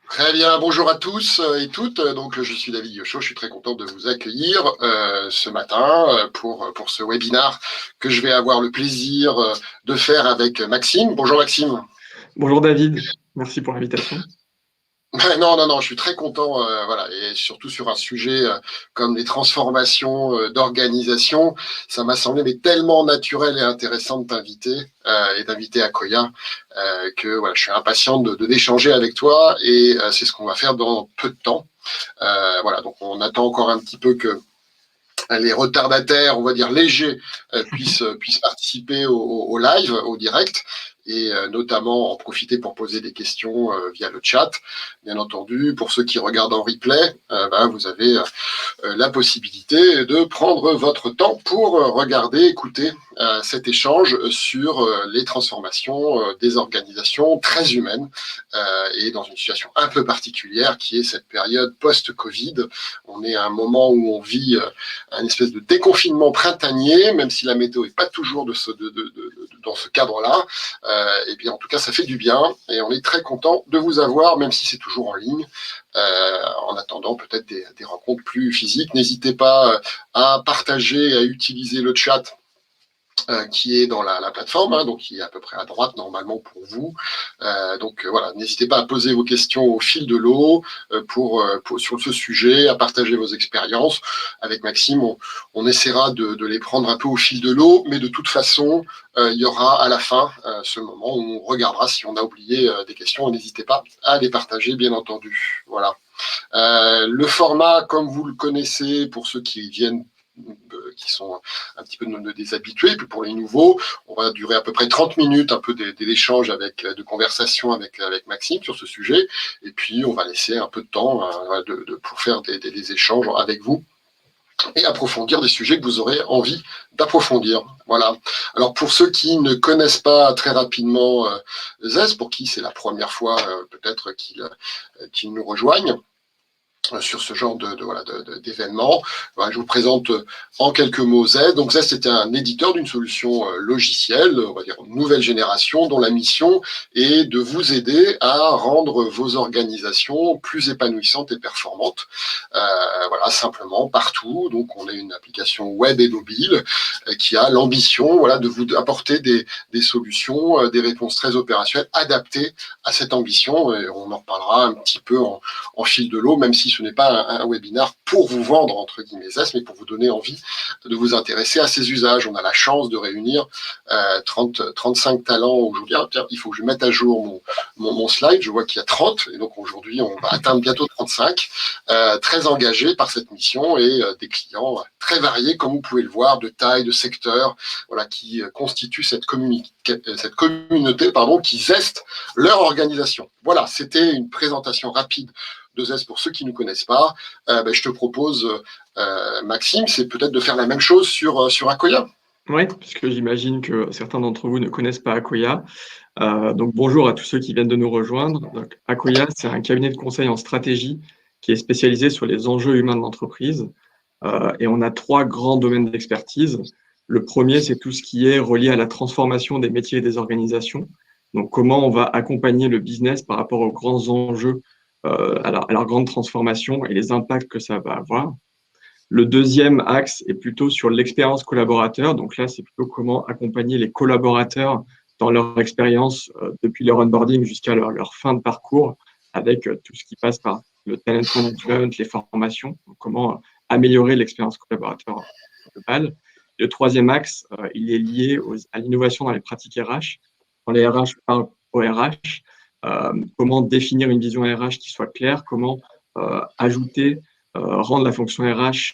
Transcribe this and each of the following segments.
Très bien, bonjour à tous et toutes. Donc, je suis David Yocho, je suis très content de vous accueillir ce matin pour ce webinaire que je vais avoir le plaisir de faire avec Maxime. Bonjour Maxime. Bonjour David, merci pour l'invitation. Non, je suis très content, voilà, et surtout sur un sujet comme les transformations d'organisation, ça m'a semblé mais tellement naturel et intéressant de t'inviter et d'inviter Akoya que voilà, je suis impatient d'échanger avec toi et c'est ce qu'on va faire dans peu de temps. Voilà, donc on attend encore un petit peu que les retardataires, on va dire légers, puissent participer au live, au direct, et notamment en profiter pour poser des questions via le chat. Bien entendu, pour ceux qui regardent en replay, vous avez la possibilité de prendre votre temps pour regarder, écouter cet échange sur les transformations des organisations très humaines et dans une situation un peu particulière qui est cette période post-Covid. On est à un moment où on vit un espèce de déconfinement printanier, même si la météo n'est pas toujours dans ce cadre-là. Et bien, en tout cas, ça fait du bien et on est très content de vous avoir, même si c'est toujours en ligne. En attendant peut-être des rencontres plus physiques. N'hésitez pas à partager, à utiliser le chat qui est dans la plateforme, donc qui est à peu près à droite normalement pour vous. Donc voilà, n'hésitez pas à poser vos questions au fil de l'eau sur ce sujet, à partager vos expériences. Avec Maxime, on essaiera de les prendre un peu au fil de l'eau, mais de toute façon, il y aura à la fin ce moment où on regardera si on a oublié des questions. N'hésitez pas à les partager, bien entendu. Voilà. Le format, comme vous le connaissez, pour ceux qui viennent qui sont un petit peu des habitués, puis pour les nouveaux, on va durer à peu près 30 minutes, un peu d'échange de conversation avec Maxime sur ce sujet, et puis on va laisser un peu de temps pour faire des échanges avec vous et approfondir des sujets que vous aurez envie d'approfondir. Voilà. Alors pour ceux qui ne connaissent pas très rapidement ZES, pour qui c'est la première fois peut-être qu'ils nous rejoignent, sur ce genre d'événements. Voilà, je vous présente en quelques mots ZES. Donc ZES, c'était un éditeur d'une solution logicielle, on va dire nouvelle génération, dont la mission est de vous aider à rendre vos organisations plus épanouissantes et performantes. Voilà, simplement partout. Donc on est une application web et mobile qui a l'ambition, voilà, de vous apporter des solutions, des réponses très opérationnelles adaptées à cette ambition. Et on en reparlera un petit peu en fil de l'eau, même si ce n'est pas un webinaire pour vous vendre, entre guillemets, ZES, mais pour vous donner envie de vous intéresser à ces usages. On a la chance de réunir 35 talents aujourd'hui. Ah, tiens, il faut que je mette à jour mon slide. Je vois qu'il y a 30, et donc aujourd'hui, on va atteindre bientôt 35, très engagés par cette mission et des clients très variés, comme vous pouvez le voir, de taille, de secteur, voilà, qui constituent cette communauté qui zeste leur organisation. Voilà, c'était une présentation rapide de ZES pour ceux qui ne connaissent pas. Je te propose, Maxime, c'est peut-être de faire la même chose sur Akoya. Oui, puisque j'imagine que certains d'entre vous ne connaissent pas Akoya. Donc bonjour à tous ceux qui viennent de nous rejoindre. Donc, Akoya, c'est un cabinet de conseil en stratégie qui est spécialisé sur les enjeux humains de l'entreprise. Et on a 3 grands domaines d'expertise. Le premier, c'est tout ce qui est relié à la transformation des métiers et des organisations. Donc, comment on va accompagner le business par rapport aux grands enjeux, à leur grande transformation et les impacts que ça va avoir. Le deuxième axe est plutôt sur l'expérience collaborateur. Donc là, c'est plutôt comment accompagner les collaborateurs dans leur expérience depuis leur onboarding jusqu'à leur fin de parcours avec tout ce qui passe par le talent management, les formations. Donc, comment améliorer l'expérience collaborateur globale. Le troisième axe, il est lié à l'innovation dans les pratiques RH. Quand les RH parlent au RH, comment définir une vision RH qui soit claire, comment rendre la fonction RH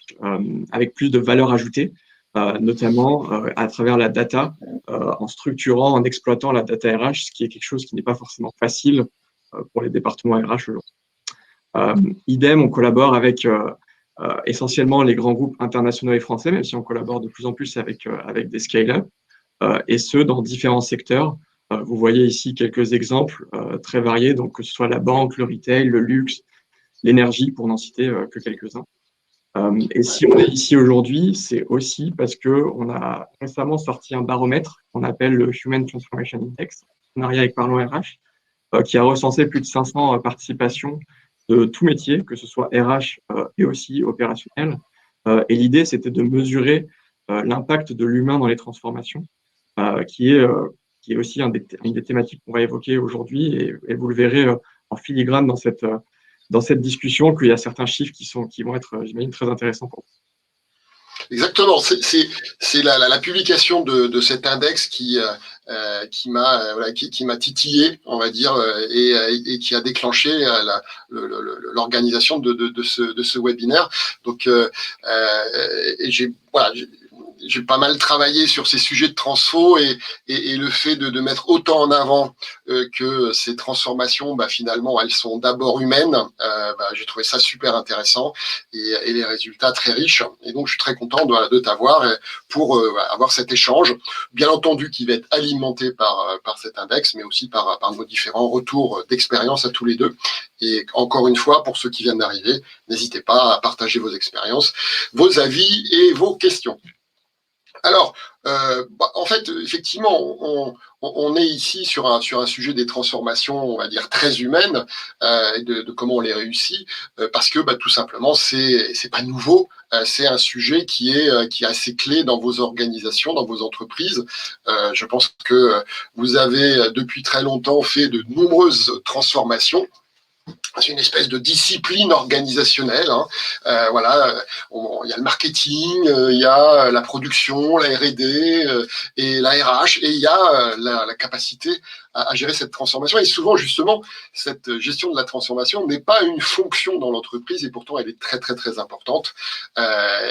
avec plus de valeur ajoutée, notamment à travers la data, en structurant, en exploitant la data RH, ce qui est quelque chose qui n'est pas forcément facile pour les départements RH aujourd'hui. Idem, on collabore avec essentiellement les grands groupes internationaux et français, même si on collabore de plus en plus avec des scale-up, et ce, dans différents secteurs. Vous voyez ici quelques exemples très variés, donc que ce soit la banque, le retail, le luxe, l'énergie, pour n'en citer que quelques-uns. Et si on est ici aujourd'hui, c'est aussi parce qu'on a récemment sorti un baromètre qu'on appelle le Human Transformation Index, en partenariat avec Parlons RH, qui a recensé plus de 500 participations de tout métier, que ce soit RH et aussi opérationnel. Et l'idée, c'était de mesurer l'impact de l'humain dans les transformations, qui est aussi une des thématiques qu'on va évoquer aujourd'hui. Et vous le verrez en filigrane dans cette discussion, qu'il y a certains chiffres qui vont être, j'imagine, très intéressants pour vous. Exactement, c'est la publication de cet index qui m'a voilà, qui m'a titillé, on va dire, et qui a déclenché l'organisation de ce webinaire. Donc, et j'ai pas mal travaillé sur ces sujets de transfo et le fait de mettre autant en avant que ces transformations, finalement, elles sont d'abord humaines. J'ai trouvé ça super intéressant et les résultats très riches. Et donc, je suis très content de t'avoir pour avoir cet échange, bien entendu, qui va être alimenté par cet index, mais aussi par nos différents retours d'expérience à tous les deux. Et encore une fois, pour ceux qui viennent d'arriver, n'hésitez pas à partager vos expériences, vos avis et vos questions. Alors, en fait, effectivement, on est ici sur un sujet des transformations, on va dire, très humaines, de comment on les réussit, parce que tout simplement, c'est pas nouveau. C'est un sujet qui est assez clé dans vos organisations, dans vos entreprises. Je pense que vous avez depuis très longtemps fait de nombreuses transformations. C'est une espèce de discipline organisationnelle. Hein. Il y a le marketing, il y a la production, la R&D et la RH, et il y a la capacité à gérer cette transformation. Et souvent, justement, cette gestion de la transformation n'est pas une fonction dans l'entreprise, et pourtant, elle est très, très, très importante.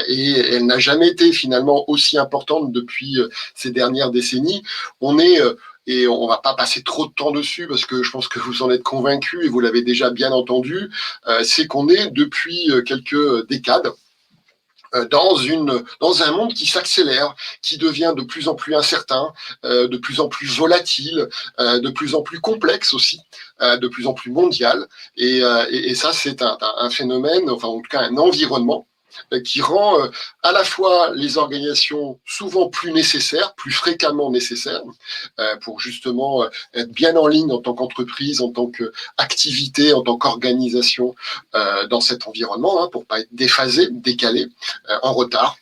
Et elle n'a jamais été finalement aussi importante depuis ces dernières décennies. Et on ne va pas passer trop de temps dessus parce que je pense que vous en êtes convaincus et vous l'avez déjà bien entendu, c'est qu'on est depuis quelques décades dans un monde qui s'accélère, qui devient de plus en plus incertain, de plus en plus volatile, de plus en plus complexe aussi, de plus en plus mondial. Et ça, c'est un phénomène, enfin en tout cas un environnement qui rend à la fois les organisations souvent plus nécessaires, plus fréquemment nécessaires, pour justement être bien en ligne en tant qu'entreprise, en tant qu'activité, en tant qu'organisation dans cet environnement, hein, pour ne pas être déphasé, décalé, en retard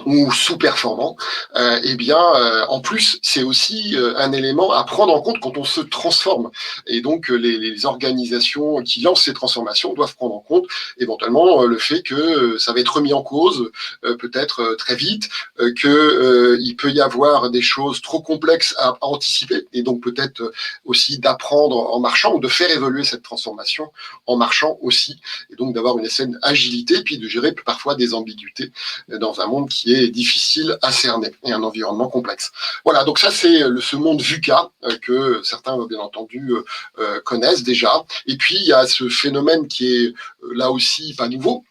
ou sous-performant, en plus, c'est aussi un élément à prendre en compte quand on se transforme. Et donc, les organisations qui lancent ces transformations doivent prendre en compte éventuellement le fait que ça va être remis en cause, peut-être très vite, qu'il peut y avoir des choses trop complexes à anticiper, et donc peut-être aussi d'apprendre en marchant ou de faire évoluer cette transformation en marchant aussi, et donc d'avoir une certaine agilité, puis de gérer parfois des ambiguïtés dans un monde qui est difficile à cerner et un environnement complexe. Voilà, donc ça c'est ce monde VUCA que certains bien entendu connaissent déjà. Et puis il y a ce phénomène qui est là aussi pas nouveau,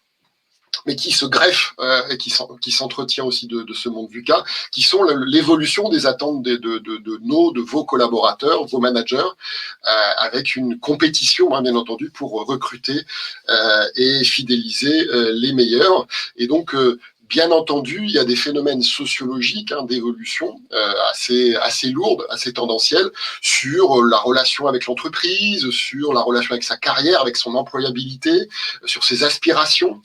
mais qui se greffe et qui s'entretient aussi de ce monde VUCA, qui sont l'évolution des attentes de vos collaborateurs, vos managers, avec une compétition, hein, bien entendu, pour recruter et fidéliser les meilleurs. Et donc, bien entendu, il y a des phénomènes sociologiques d'évolution assez lourdes, assez tendancielles sur la relation avec l'entreprise, sur la relation avec sa carrière, avec son employabilité, sur ses aspirations,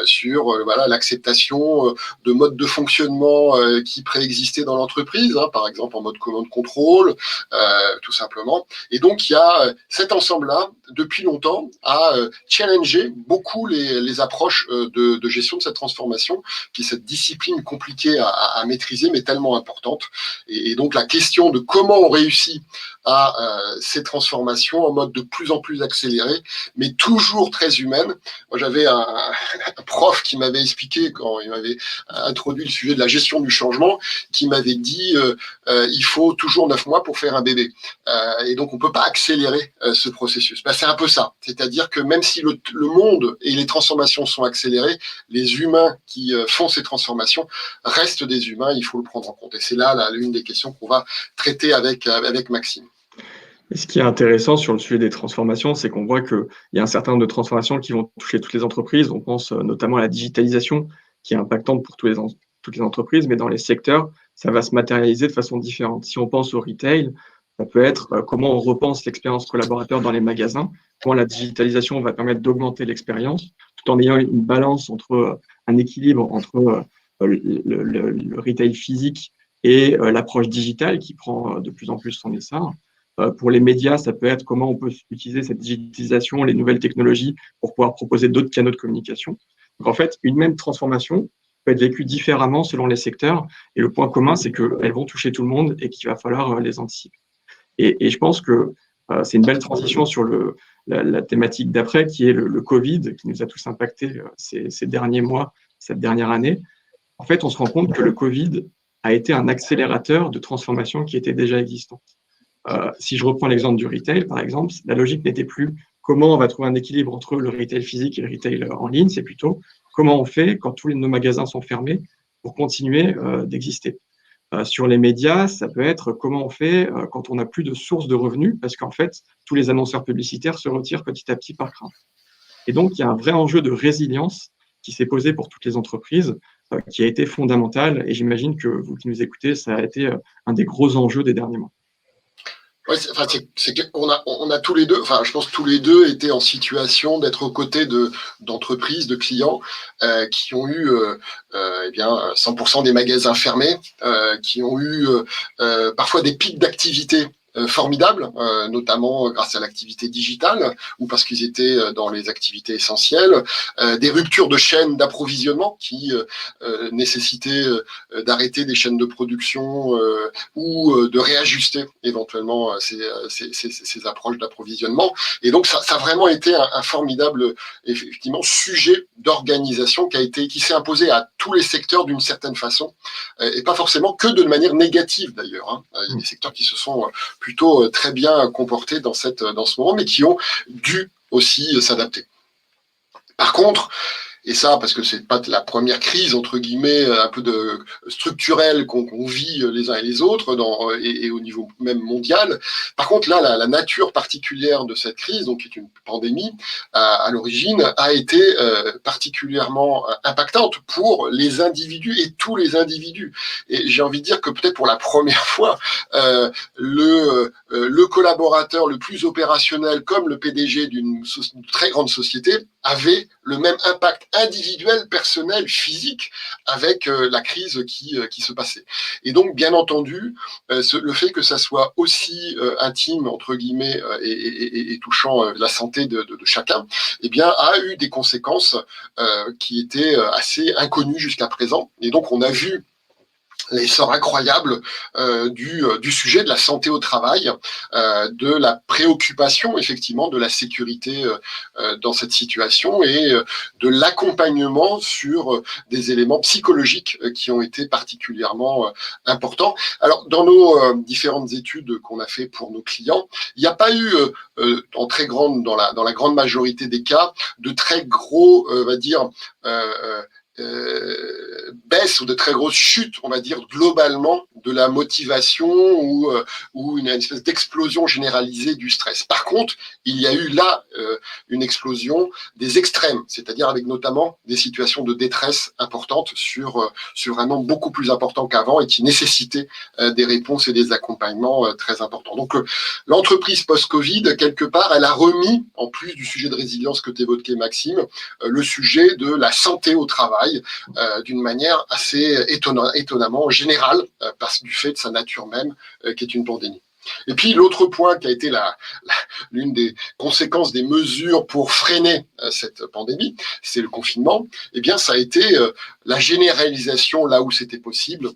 sur l'acceptation de modes de fonctionnement qui préexistaient dans l'entreprise, hein, par exemple en mode command contrôle, tout simplement. Et donc, il y a cet ensemble-là, depuis longtemps, à challenger beaucoup les approches de gestion de cette transformation, qui est cette discipline compliquée à maîtriser, mais tellement importante. Et donc, la question de comment on réussit à ces transformations en mode de plus en plus accéléré, mais toujours très humaine. Moi, j'avais un prof qui m'avait expliqué, quand il m'avait introduit le sujet de la gestion du changement, qui m'avait dit il faut toujours 9 mois pour faire un bébé. Et donc, on ne peut pas accélérer ce processus. C'est un peu ça. C'est-à-dire que même si le monde et les transformations sont accélérées, les humains qui font ces transformations restent des humains, il faut le prendre en compte. Et c'est là l'une des questions qu'on va traiter avec Maxime. Et ce qui est intéressant sur le sujet des transformations, c'est qu'on voit qu'il y a un certain nombre de transformations qui vont toucher toutes les entreprises. On pense notamment à la digitalisation, qui est impactante pour toutes les entreprises, mais dans les secteurs, ça va se matérialiser de façon différente. Si on pense au retail, ça peut être comment on repense l'expérience collaborateur dans les magasins, comment la digitalisation va permettre d'augmenter l'expérience, tout en ayant une balance un équilibre entre le retail physique et l'approche digitale qui prend de plus en plus son essor. Pour les médias, ça peut être comment on peut utiliser cette digitalisation, les nouvelles technologies pour pouvoir proposer d'autres canaux de communication. Donc en fait, une même transformation peut être vécue différemment selon les secteurs. Et le point commun, c'est qu'elles vont toucher tout le monde et qu'il va falloir les anticiper. Et je pense que c'est une belle transition sur la thématique d'après, qui est le Covid, qui nous a tous impactés ces derniers mois, cette dernière année. En fait, on se rend compte que le Covid a été un accélérateur de transformation qui était déjà existante. Si je reprends l'exemple du retail, par exemple, la logique n'était plus comment on va trouver un équilibre entre le retail physique et le retail en ligne, c'est plutôt comment on fait quand tous nos magasins sont fermés pour continuer d'exister. Sur les médias, ça peut être comment on fait quand on n'a plus de source de revenus, parce qu'en fait, tous les annonceurs publicitaires se retirent petit à petit par crainte. Et donc, il y a un vrai enjeu de résilience qui s'est posé pour toutes les entreprises, qui a été fondamental. Et j'imagine que vous qui nous écoutez, ça a été un des gros enjeux des derniers mois. Ouais, on a tous les deux, enfin, je pense que tous les deux étaient en situation d'être aux côtés d'entreprises, de clients qui ont eu eh bien 100% des magasins fermés, qui ont eu parfois des pics d'activité formidables, notamment grâce à l'activité digitale ou parce qu'ils étaient dans les activités essentielles, des ruptures de chaînes d'approvisionnement qui nécessitaient d'arrêter des chaînes de production ou de réajuster éventuellement ces approches d'approvisionnement. Et donc, ça a vraiment été un formidable, effectivement, sujet d'organisation qui s'est imposé à tous les secteurs d'une certaine façon, et pas forcément que de manière négative d'ailleurs. Hein. Il y a des secteurs qui se sont plutôt très bien comportés dans ce moment, mais qui ont dû aussi s'adapter. Par contre, et ça, parce que c'est pas la première crise, entre guillemets, un peu structurelle qu'on vit les uns et les autres, et au niveau même mondial. Par contre, là, la nature particulière de cette crise, donc qui est une pandémie, à l'origine, a été particulièrement impactante pour les individus et tous les individus. Et j'ai envie de dire que peut-être pour la première fois, le collaborateur le plus opérationnel, comme le PDG d'une très grande société, avait le même impact individuel, personnel, physique avec la crise qui se passait. Et donc, bien entendu, le fait que ça soit aussi intime, entre guillemets, et touchant la santé de chacun, eh bien, a eu des conséquences qui étaient assez inconnues jusqu'à présent. Et donc, on a vu l'essor incroyable du sujet de la santé au travail, de la préoccupation effectivement de la sécurité dans cette situation et de l'accompagnement sur des éléments psychologiques qui ont été particulièrement importants. Alors dans nos différentes études qu'on a fait pour nos clients, il n'y a pas eu dans la grande majorité des cas de très gros, on va dire, baisse ou de très grosses chutes, on va dire, globalement, de la motivation ou une espèce d'explosion généralisée du stress. Par contre, il y a eu là une explosion des extrêmes, c'est-à-dire avec notamment des situations de détresse importantes sur un nombre beaucoup plus important qu'avant et qui nécessitaient des réponses et des accompagnements très importants. Donc, l'entreprise post-Covid, quelque part, elle a remis, en plus du sujet de résilience que tu évoquais, Maxime, le sujet de la santé au travail d'une manière assez étonnamment générale parce du fait de sa nature même qui est une pandémie. Et puis l'autre point qui a été l'une des conséquences des mesures pour freiner cette pandémie, c'est le confinement. Eh bien, ça a été la généralisation là où c'était possible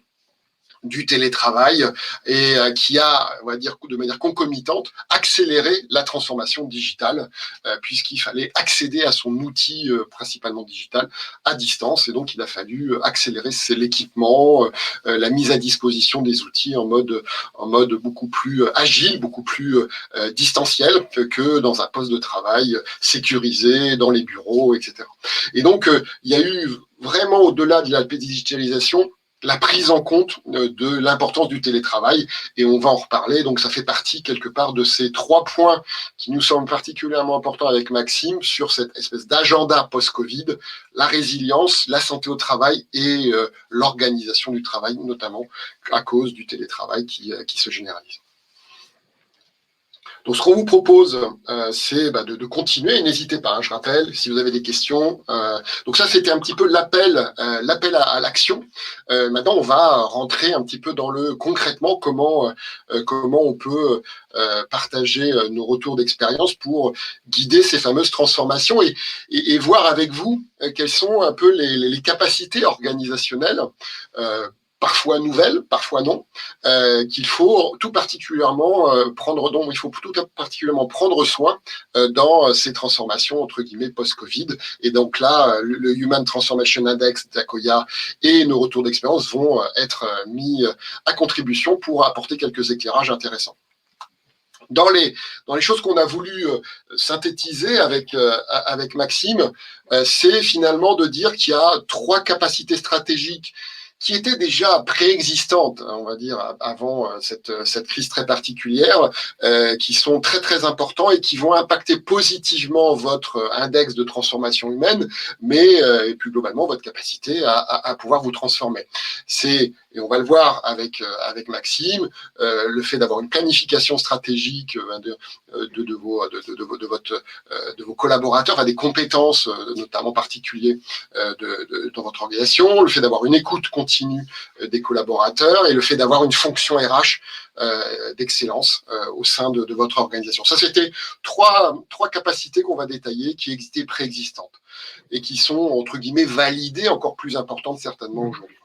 du télétravail et qui a, on va dire, de manière concomitante, accéléré la transformation digitale puisqu'il fallait accéder à son outil principalement digital à distance et donc il a fallu accélérer l'équipement, la mise à disposition des outils en mode beaucoup plus agile, beaucoup plus distanciel que dans un poste de travail sécurisé dans les bureaux, etc. Et donc il y a eu vraiment au-delà de la digitalisation la prise en compte de l'importance du télétravail, et on va en reparler. Donc ça fait partie quelque part de ces 3 points qui nous semblent particulièrement importants avec Maxime sur cette espèce d'agenda post-Covid, la résilience, la santé au travail et l'organisation du travail, notamment à cause du télétravail qui se généralise. Donc, ce qu'on vous propose, c'est de continuer. N'hésitez pas, je rappelle, si vous avez des questions. Donc ça, c'était un petit peu l'appel à l'action. Maintenant, on va rentrer un petit peu dans le concrètement comment on peut partager nos retours d'expérience pour guider ces fameuses transformations et voir avec vous quelles sont un peu les capacités organisationnelles parfois nouvelles, parfois non, qu'il faut tout particulièrement prendre soin dans ces transformations entre guillemets post-Covid. Et donc là, le Human Transformation Index d'Akoya et nos retours d'expérience vont être mis à contribution pour apporter quelques éclairages intéressants. Dans les choses qu'on a voulu synthétiser avec Maxime, c'est finalement de dire qu'il y a 3 capacités stratégiques qui étaient déjà préexistantes, on va dire, avant cette crise très particulière, qui sont très très importants et qui vont impacter positivement votre index de transformation humaine, mais et plus globalement votre capacité à pouvoir vous transformer. Et on va le voir avec Maxime, le fait d'avoir une planification stratégique de vos collaborateurs, des compétences notamment particulières dans votre organisation, le fait d'avoir une écoute continue des collaborateurs et le fait d'avoir une fonction RH d'excellence au sein de votre organisation. Ça, c'était trois capacités qu'on va détailler qui existaient préexistantes et qui sont, entre guillemets, validées, encore plus importantes certainement aujourd'hui.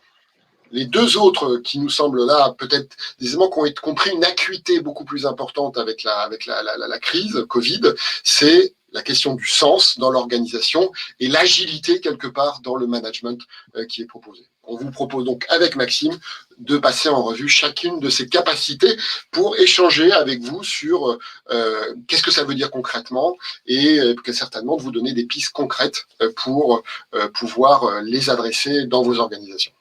Les 2 autres qui nous semblent là, peut-être des éléments qui ont pris une acuité beaucoup plus importante avec la crise Covid, c'est la question du sens dans l'organisation et l'agilité quelque part dans le management qui est proposé. On vous propose donc avec Maxime de passer en revue chacune de ces capacités pour échanger avec vous sur qu'est-ce que ça veut dire concrètement et certainement de vous donner des pistes concrètes pour pouvoir les adresser dans vos organisations.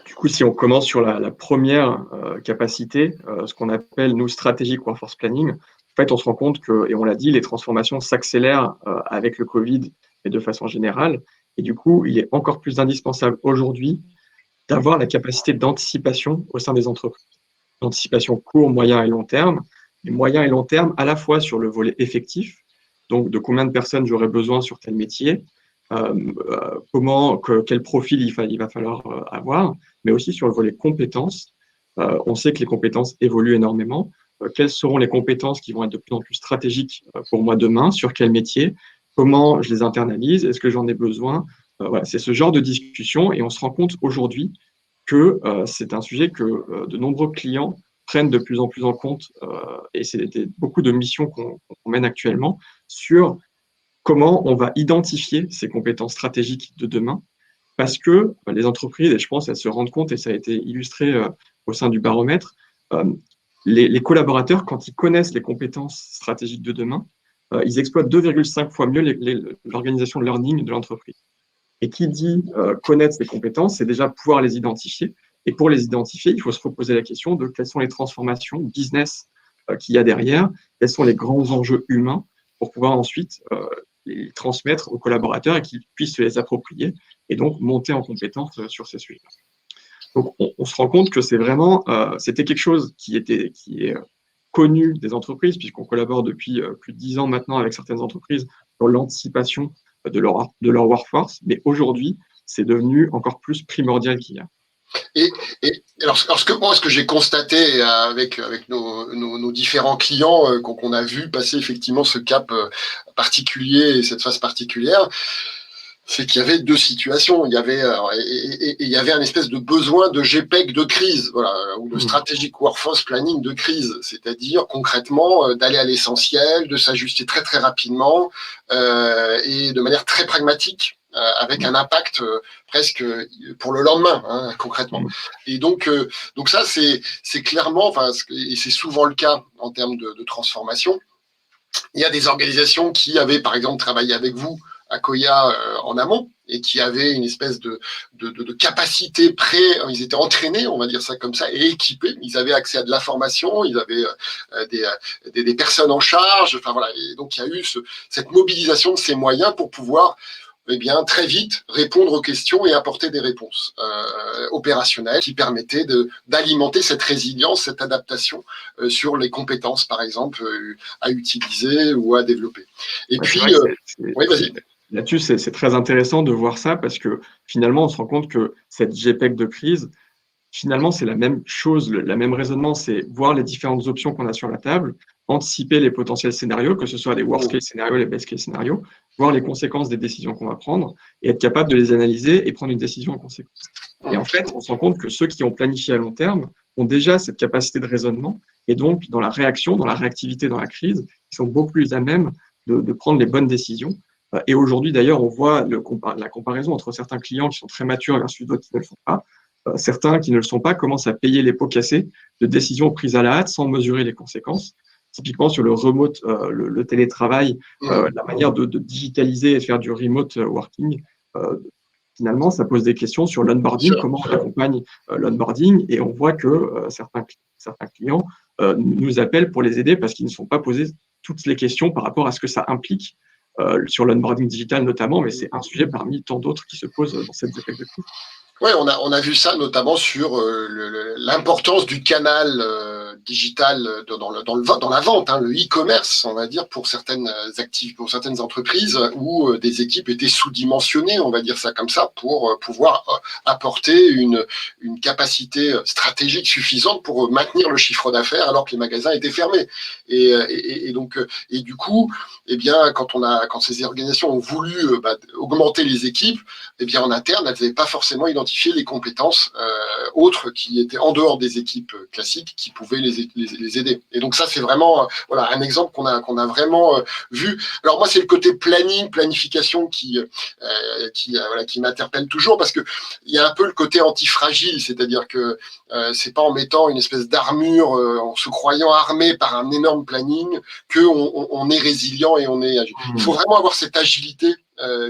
Du coup, si on commence sur la première capacité, ce qu'on appelle, nous, Strategic Workforce Planning, en fait, on se rend compte que, et on l'a dit, les transformations s'accélèrent avec le Covid et de façon générale. Et du coup, il est encore plus indispensable aujourd'hui d'avoir la capacité d'anticipation au sein des entreprises. D'anticipation court, moyen et long terme. Et moyen et long terme, à la fois sur le volet effectif, donc de combien de personnes j'aurais besoin sur tel métier, quel profil il va falloir avoir, mais aussi sur le volet compétences. On sait que les compétences évoluent énormément. Quelles seront les compétences qui vont être de plus en plus stratégiques pour moi demain, sur quel métier, comment je les internalise, est-ce que j'en ai besoin? Voilà, c'est ce genre de discussion et on se rend compte aujourd'hui que c'est un sujet que de nombreux clients prennent de plus en plus en compte et c'est beaucoup de missions qu'on mène actuellement sur comment on va identifier ces compétences stratégiques de demain, parce que les entreprises, et je pense elles se rendent compte, et ça a été illustré au sein du baromètre, les collaborateurs, quand ils connaissent les compétences stratégiques de demain, ils exploitent 2,5 fois mieux l'organisation de learning de l'entreprise. Et qui dit connaître ces compétences, c'est déjà pouvoir les identifier. Et pour les identifier, il faut se reposer la question de quelles sont les transformations business qu'il y a derrière, quels sont les grands enjeux humains pour pouvoir ensuite les transmettre aux collaborateurs et qu'ils puissent se les approprier et donc monter en compétence sur ces sujets. Donc, on se rend compte que c'est vraiment, c'était quelque chose qui est connu des entreprises, puisqu'on collabore depuis plus de 10 ans maintenant avec certaines entreprises dans l'anticipation de leur workforce, mais aujourd'hui, c'est devenu encore plus primordial qu'il y a. Et alors, ce que j'ai constaté avec nos différents clients qu'on a vu passer effectivement ce cap particulier et cette phase particulière, c'est qu'il y avait 2 situations. Il y avait un espèce de besoin de GPEC de crise, voilà, ou de Strategic Workforce Planning de crise, c'est-à-dire concrètement d'aller à l'essentiel, de s'ajuster très très rapidement et de manière très pragmatique. Avec un impact presque pour le lendemain, hein, concrètement. Et donc ça, c'est clairement, et c'est souvent le cas en termes de transformation. Il y a des organisations qui avaient, par exemple, travaillé avec vous Akoya en amont et qui avaient une espèce de capacité ils étaient entraînés, on va dire ça comme ça, et équipés. Ils avaient accès à de l'information, ils avaient des personnes en charge. Enfin voilà, et donc il y a eu cette mobilisation de ces moyens pour pouvoir très vite répondre aux questions et apporter des réponses opérationnelles qui permettaient d'alimenter cette résilience, cette adaptation sur les compétences, par exemple, à utiliser ou à développer. Et puis, oui, vas-y. Là-dessus, c'est très intéressant de voir ça parce que finalement, on se rend compte que cette GPEC de crise, finalement, c'est la même chose, le même raisonnement, c'est voir les différentes options qu'on a sur la table, anticiper les potentiels scénarios, que ce soit les worst case scénarios, les best case scénarios, voir les conséquences des décisions qu'on va prendre et être capable de les analyser et prendre une décision en conséquence. Et en fait, on se rend compte que ceux qui ont planifié à long terme ont déjà cette capacité de raisonnement et donc dans la réaction, dans la réactivité dans la crise, ils sont beaucoup plus à même de prendre les bonnes décisions. Et aujourd'hui, d'ailleurs, on voit la comparaison entre certains clients qui sont très matures versus d'autres qui ne le sont pas. Certains qui ne le sont pas commencent à payer les pots cassés de décisions prises à la hâte sans mesurer les conséquences. Typiquement sur le remote, le télétravail, la manière de digitaliser et de faire du remote working, finalement, ça pose des questions sur l'onboarding, comment on accompagne l'onboarding, et on voit que certains clients nous appellent pour les aider parce qu'ils ne sont pas posés toutes les questions par rapport à ce que ça implique sur l'onboarding digital notamment, mais c'est un sujet parmi tant d'autres qui se posent dans cette GPEC de crise. Oui, on a vu ça notamment sur l'importance du canal digital dans la vente, le e-commerce, on va dire, pour certaines entreprises où des équipes étaient sous-dimensionnées, on va dire ça comme ça, pour pouvoir apporter une capacité stratégique suffisante pour maintenir le chiffre d'affaires alors que les magasins étaient fermés. Et donc, du coup, quand ces organisations ont voulu augmenter les équipes, en interne, elles n'avaient pas forcément identifié les compétences autres qui étaient en dehors des équipes classiques qui pouvaient les aider. Et donc ça, c'est vraiment un exemple qu'on a vraiment vu. Alors moi, c'est le côté planification qui m'interpelle toujours parce que il y a un peu le côté antifragile, c'est-à-dire que c'est pas en mettant une espèce d'armure, en se croyant armé par un énorme planning qu'on est résilient et on est agile. Il faut vraiment avoir cette agilité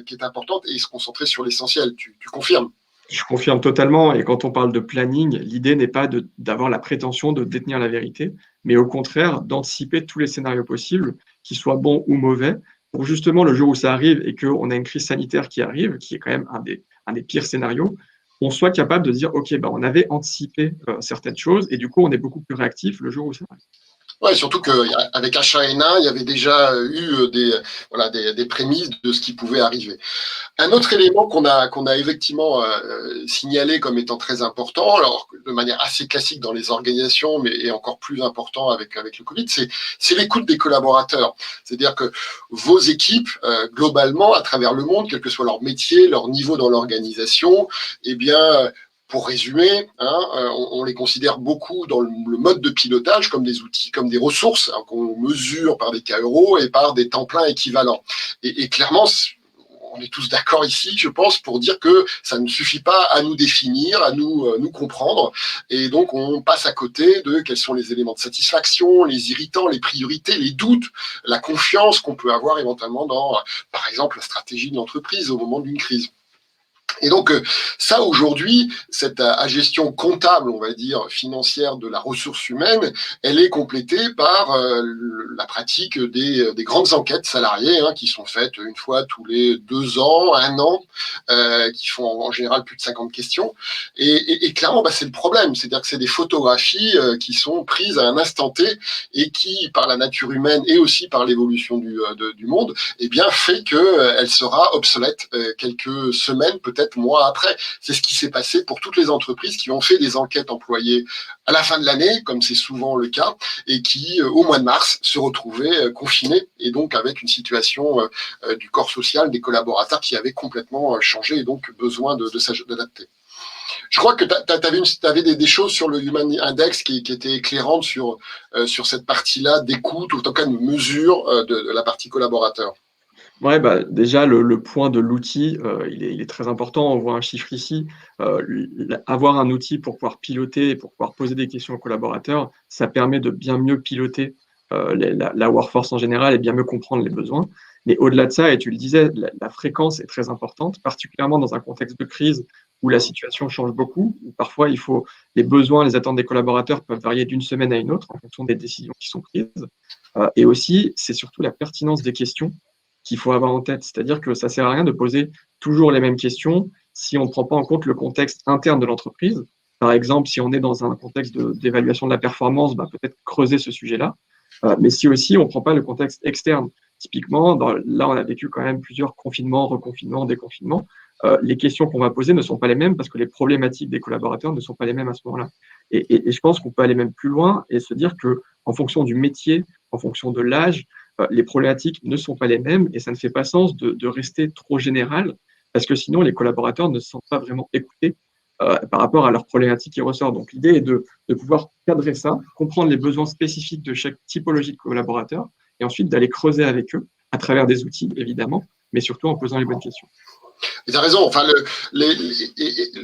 qui est importante et se concentrer sur l'essentiel. Tu confirmes? Je confirme totalement. Et quand on parle de planning, l'idée n'est pas d'avoir la prétention de détenir la vérité, mais au contraire d'anticiper tous les scénarios possibles, qu'ils soient bons ou mauvais, pour justement le jour où ça arrive et qu'on a une crise sanitaire qui arrive, qui est quand même un des pires scénarios, on soit capable de dire, OK, on avait anticipé certaines choses et du coup, on est beaucoup plus réactif le jour où ça arrive. Ouais, surtout qu'avec H1N1, il y avait déjà eu des prémices de ce qui pouvait arriver. Un autre élément qu'on a effectivement signalé comme étant très important, alors de manière assez classique dans les organisations, mais et encore plus important avec le Covid, c'est l'écoute des collaborateurs. C'est-à-dire que vos équipes, globalement, à travers le monde, quel que soit leur métier, leur niveau dans l'organisation, pour résumer, on les considère beaucoup dans le mode de pilotage comme des outils, comme des ressources qu'on mesure par des cas euros et par des temps pleins équivalents. Et clairement, on est tous d'accord ici, je pense, pour dire que ça ne suffit pas à nous définir, à nous comprendre. Et donc, on passe à côté de quels sont les éléments de satisfaction, les irritants, les priorités, les doutes, la confiance qu'on peut avoir éventuellement dans, par exemple, la stratégie de l'entreprise au moment d'une crise. Et donc, ça, aujourd'hui, cette gestion comptable, on va dire, financière de la ressource humaine, elle est complétée par la pratique des grandes enquêtes salariées qui sont faites une fois tous les 2 ans, 1 an, qui font en général plus de 50 questions. Et clairement, c'est le problème. C'est-à-dire que c'est des photographies qui sont prises à un instant T et qui, par la nature humaine et aussi par l'évolution du monde, fait qu'elle sera obsolète quelques semaines, peut-être mois après. C'est ce qui s'est passé pour toutes les entreprises qui ont fait des enquêtes employées à la fin de l'année, comme c'est souvent le cas, et qui, au mois de mars, se retrouvaient confinés, et donc avec une situation du corps social des collaborateurs qui avait complètement changé, et donc besoin d'adapter. Je crois que tu avais des choses sur le Human Index qui étaient éclairantes sur cette partie-là d'écoute, ou en tout cas de mesure de la partie collaborateur. Ouais, déjà, le point de l'outil, il est très important. On voit un chiffre ici. Avoir un outil pour pouvoir piloter et pour pouvoir poser des questions aux collaborateurs, ça permet de bien mieux piloter la workforce en général et bien mieux comprendre les besoins. Mais au-delà de ça, et tu le disais, la fréquence est très importante, particulièrement dans un contexte de crise où la situation change beaucoup, où parfois les besoins, les attentes des collaborateurs peuvent varier d'une semaine à une autre en fonction des décisions qui sont prises. Et aussi, c'est surtout la pertinence des questions qu'il faut avoir en tête. C'est-à-dire que ça ne sert à rien de poser toujours les mêmes questions si on ne prend pas en compte le contexte interne de l'entreprise. Par exemple, si on est dans un contexte d'évaluation de la performance, peut-être creuser ce sujet-là. Mais si aussi on ne prend pas le contexte externe. Typiquement, là, on a vécu quand même plusieurs confinements, reconfinements, déconfinements. Les questions qu'on va poser ne sont pas les mêmes parce que les problématiques des collaborateurs ne sont pas les mêmes à ce moment-là. Et je pense qu'on peut aller même plus loin et se dire que, en fonction du métier, en fonction de l'âge, les problématiques ne sont pas les mêmes et ça ne fait pas sens de rester trop général parce que sinon les collaborateurs ne se sentent pas vraiment écoutés par rapport à leurs problématiques qui ressortent. Donc l'idée est de pouvoir cadrer ça, comprendre les besoins spécifiques de chaque typologie de collaborateur et ensuite d'aller creuser avec eux à travers des outils évidemment, mais surtout en posant les bonnes questions. Tu as raison. Enfin,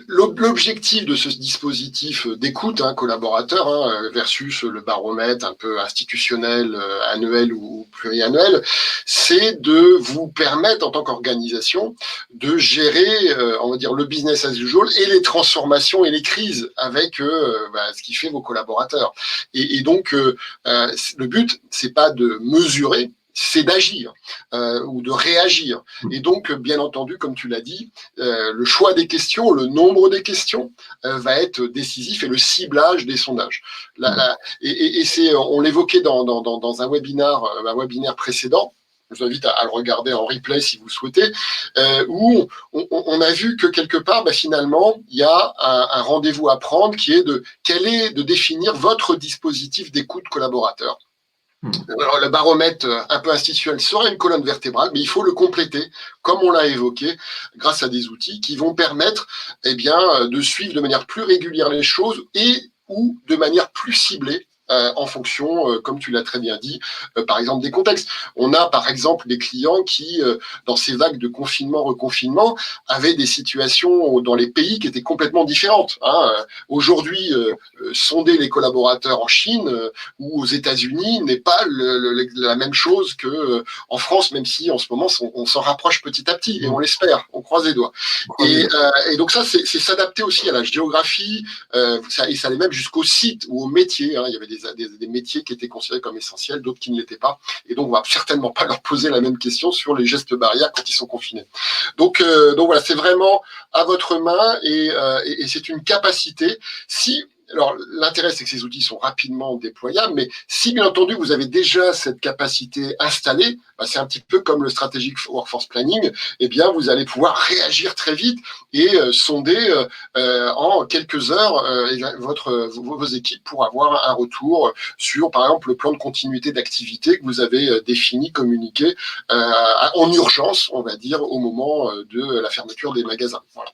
l'objectif de ce dispositif d'écoute collaborateur versus le baromètre un peu institutionnel, annuel ou pluriannuel, c'est de vous permettre en tant qu'organisation de gérer, on va dire, le business as usual et les transformations et les crises avec ce qui fait vos collaborateurs. Et donc, le but, c'est pas de mesurer, c'est d'agir ou de réagir. Et donc, bien entendu, comme tu l'as dit, le choix des questions, le nombre des questions va être décisif et le ciblage des sondages. On l'évoquait dans un webinaire précédent. Je vous invite à le regarder en replay si vous le souhaitez, où on a vu que quelque part, finalement, il y a un rendez-vous à prendre qui est de définir votre dispositif d'écoute collaborateur. Alors, le baromètre un peu institutionnel sera une colonne vertébrale, mais il faut le compléter, comme on l'a évoqué, grâce à des outils qui vont permettre de suivre de manière plus régulière les choses et ou de manière plus ciblée en fonction, comme tu l'as très bien dit, par exemple des contextes. On a par exemple des clients qui, dans ces vagues de confinement, reconfinement, avaient des situations dans les pays qui étaient complètement différentes. Aujourd'hui, sonder les collaborateurs en Chine ou aux États-Unis n'est pas la même chose que en France, même si en ce moment on s'en rapproche petit à petit et on l'espère, on croise les doigts. Et donc ça, c'est s'adapter aussi à la géographie, et ça allait même jusqu'au site ou au métier. Il y avait des métiers qui étaient considérés comme essentiels, d'autres qui ne l'étaient pas. Et donc, on va certainement pas leur poser la même question sur les gestes barrières quand ils sont confinés. Donc voilà, c'est vraiment à votre main et c'est une capacité. Alors, l'intérêt, c'est que ces outils sont rapidement déployables, mais si, bien entendu, vous avez déjà cette capacité installée, c'est un petit peu comme le Strategic Workforce Planning, vous allez pouvoir réagir très vite et sonder en quelques heures vos équipes pour avoir un retour sur, par exemple, le plan de continuité d'activité que vous avez défini, communiqué en urgence, on va dire, au moment de la fermeture des magasins. Voilà.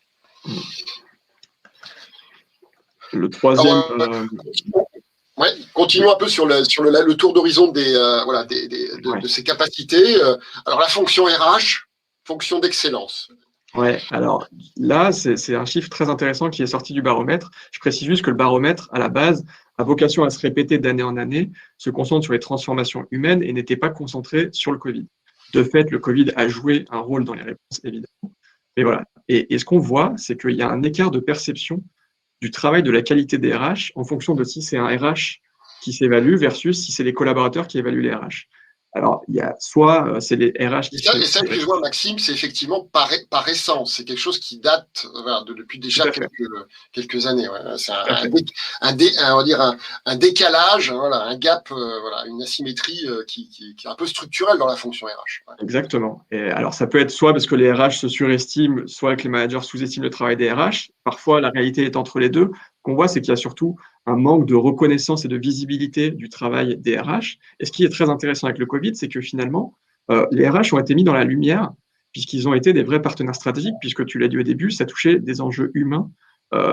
Le troisième. Continuons un peu sur le tour d'horizon de ces capacités. Alors, la fonction RH, fonction d'excellence. Ouais, alors là, c'est un chiffre très intéressant qui est sorti du baromètre. Je précise juste que le baromètre, à la base, a vocation à se répéter d'année en année, se concentre sur les transformations humaines et n'était pas concentré sur le Covid. De fait, le Covid a joué un rôle dans les réponses, évidemment. Mais voilà. Et ce qu'on voit, c'est qu'il y a un écart de perception du travail de la qualité des RH en fonction de si c'est un RH qui s'évalue versus si c'est les collaborateurs qui évaluent les RH. Alors, il y a soit c'est les RH qui... Et ça, excuse-moi Maxime, c'est effectivement par essence, c'est quelque chose qui date depuis déjà quelques années. Ouais. C'est on va dire un décalage, un gap, une asymétrie qui est un peu structurelle dans la fonction RH. Ouais. Exactement. Et alors, ça peut être soit parce que les RH se surestiment, soit que les managers sous-estiment le travail des RH. Parfois, la réalité est entre les deux. Ce qu'on voit, c'est qu'il y a surtout un manque de reconnaissance et de visibilité du travail des RH. Et ce qui est très intéressant avec le Covid, c'est que finalement, les RH ont été mis dans la lumière puisqu'ils ont été des vrais partenaires stratégiques, puisque tu l'as dit au début, ça touchait des enjeux humains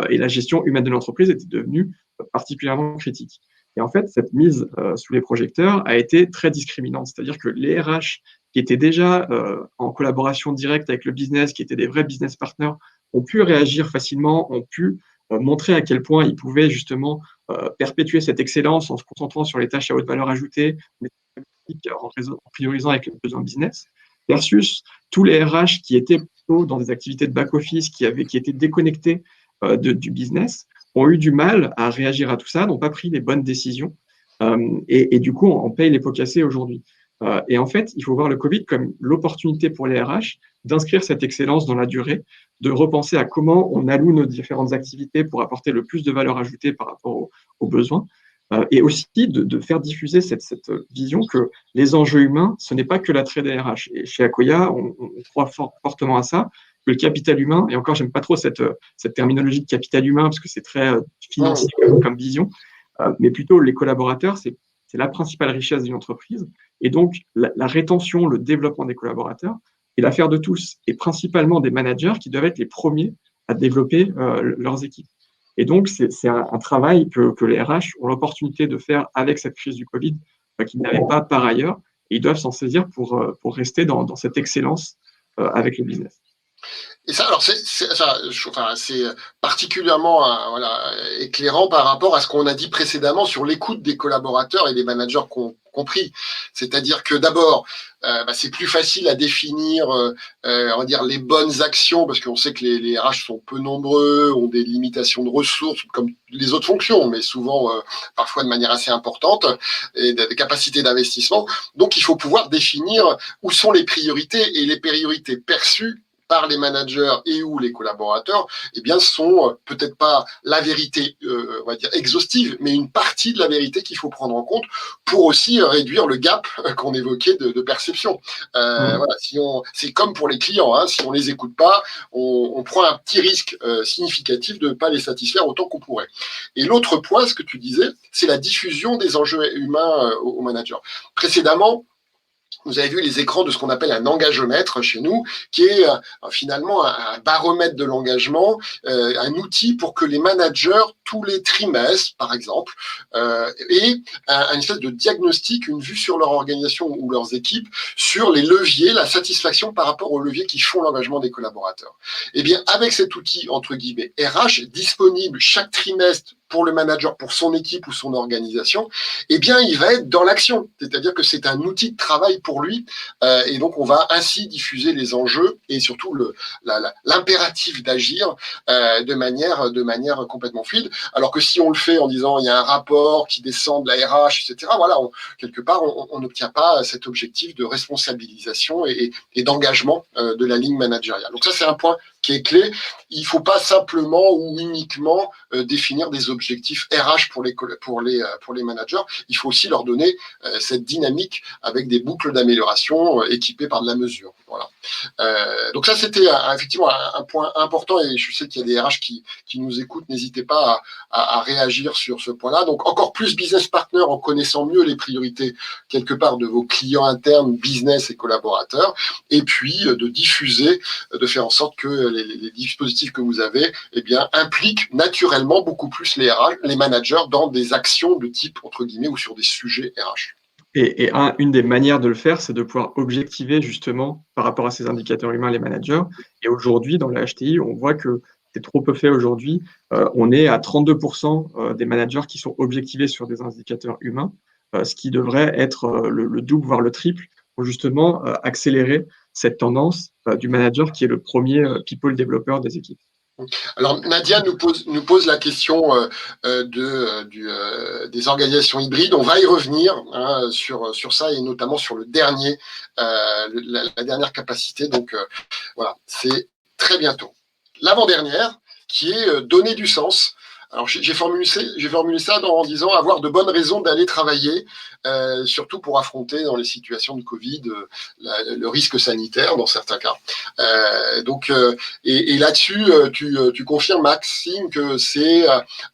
et la gestion humaine de l'entreprise était devenue particulièrement critique. Et en fait, cette mise sous les projecteurs a été très discriminante, c'est-à-dire que les RH qui étaient déjà en collaboration directe avec le business, qui étaient des vrais business partners, ont pu réagir facilement, ont pu montrer à quel point ils pouvaient justement perpétuer cette excellence en se concentrant sur les tâches à haute valeur ajoutée, en priorisant avec le besoin business. versus tous les RH qui étaient plutôt dans des activités de back-office, qui étaient déconnectés du business, ont eu du mal à réagir à tout ça, n'ont pas pris les bonnes décisions. Et du coup, on paye les pots cassés aujourd'hui. Et en fait, il faut voir le Covid comme l'opportunité pour les RH d'inscrire cette excellence dans la durée, de repenser à comment on alloue nos différentes activités pour apporter le plus de valeur ajoutée par rapport aux besoins, et aussi de faire diffuser cette vision que les enjeux humains, ce n'est pas que l'attrait des RH. Et chez Akoya, on croit fortement à ça, que le capital humain, et encore, j'aime pas trop cette terminologie de capital humain parce que c'est très financier comme vision, mais plutôt les collaborateurs, c'est la principale richesse d'une entreprise. Et donc, la rétention, le développement des collaborateurs est l'affaire de tous, et principalement des managers qui doivent être les premiers à développer leurs équipes. Et donc, c'est un travail que les RH ont l'opportunité de faire avec cette crise du Covid, qu'ils n'avaient pas par ailleurs, et ils doivent s'en saisir pour rester dans cette excellence avec le business. Et ça, alors c'est particulièrement voilà, éclairant par rapport à ce qu'on a dit précédemment sur l'écoute des collaborateurs et des managers compris. C'est-à-dire que d'abord, c'est plus facile à définir, on va dire, les bonnes actions, parce qu'on sait que les RH sont peu nombreux, ont des limitations de ressources, comme les autres fonctions, mais souvent, parfois de manière assez importante, et des capacités d'investissement. Donc, il faut pouvoir définir où sont les priorités, et les priorités perçues par les managers et ou les collaborateurs, eh bien, sont peut-être pas la vérité, on va dire, exhaustive, mais une partie de la vérité qu'il faut prendre en compte pour aussi réduire le gap qu'on évoquait de perception. Voilà, c'est comme pour les clients, hein, si on les écoute pas, on prend un petit risque significatif de ne pas les satisfaire autant qu'on pourrait. Et l'autre point, ce que tu disais, c'est la diffusion des enjeux humains aux managers. Précédemment, vous avez vu les écrans de ce qu'on appelle un engagomètre chez nous, qui est finalement un baromètre de l'engagement, un outil pour que les managers, tous les trimestres, par exemple, aient une espèce de diagnostic, une vue sur leur organisation ou leurs équipes, sur les leviers, la satisfaction par rapport aux leviers qui font l'engagement des collaborateurs. Eh bien, avec cet outil, entre guillemets, RH, disponible chaque trimestre pour le manager, pour son équipe ou son organisation, eh bien, il va être dans l'action. C'est-à-dire que c'est un outil de travail pour lui. Et donc, on va ainsi diffuser les enjeux et surtout l'impératif d'agir de manière complètement fluide. Alors que si on le fait en disant il y a un rapport qui descend de la RH, etc., voilà, quelque part, on n'obtient pas cet objectif de responsabilisation et d'engagement de la ligne managériale. Donc ça, c'est un point qui est clé. Il ne faut pas simplement ou uniquement définir des objectifs RH pour les managers. Il faut aussi leur donner cette dynamique avec des boucles d'amélioration équipées par de la mesure. Voilà. Donc ça, c'était effectivement un point important, et je sais qu'il y a des RH qui nous écoutent. N'hésitez pas à réagir sur ce point-là. Donc encore plus business partner en connaissant mieux les priorités quelque part de vos clients internes, business et collaborateurs, et puis de diffuser, de faire en sorte que les dispositifs que vous avez, eh bien, impliquent naturellement beaucoup plus les managers dans des actions de type, entre guillemets, ou sur des sujets RH. Et une des manières de le faire, c'est de pouvoir objectiver justement par rapport à ces indicateurs humains les managers. Et aujourd'hui, dans la HTI, on voit que c'est trop peu fait aujourd'hui. On est à 32% des managers qui sont objectivés sur des indicateurs humains, ce qui devrait être le double, voire le triple, pour justement accélérer cette tendance du manager qui est le premier people developer des équipes. Alors Nadia nous pose la question des organisations hybrides. On va y revenir sur ça, et notamment sur le dernier, la dernière capacité. Donc voilà, c'est très bientôt. L'avant-dernière, qui est donner du sens. Alors j'ai formulé ça en disant avoir de bonnes raisons d'aller travailler, surtout pour affronter dans les situations de Covid le risque sanitaire dans certains cas. Et là-dessus, tu confirmes, Maxime, que c'est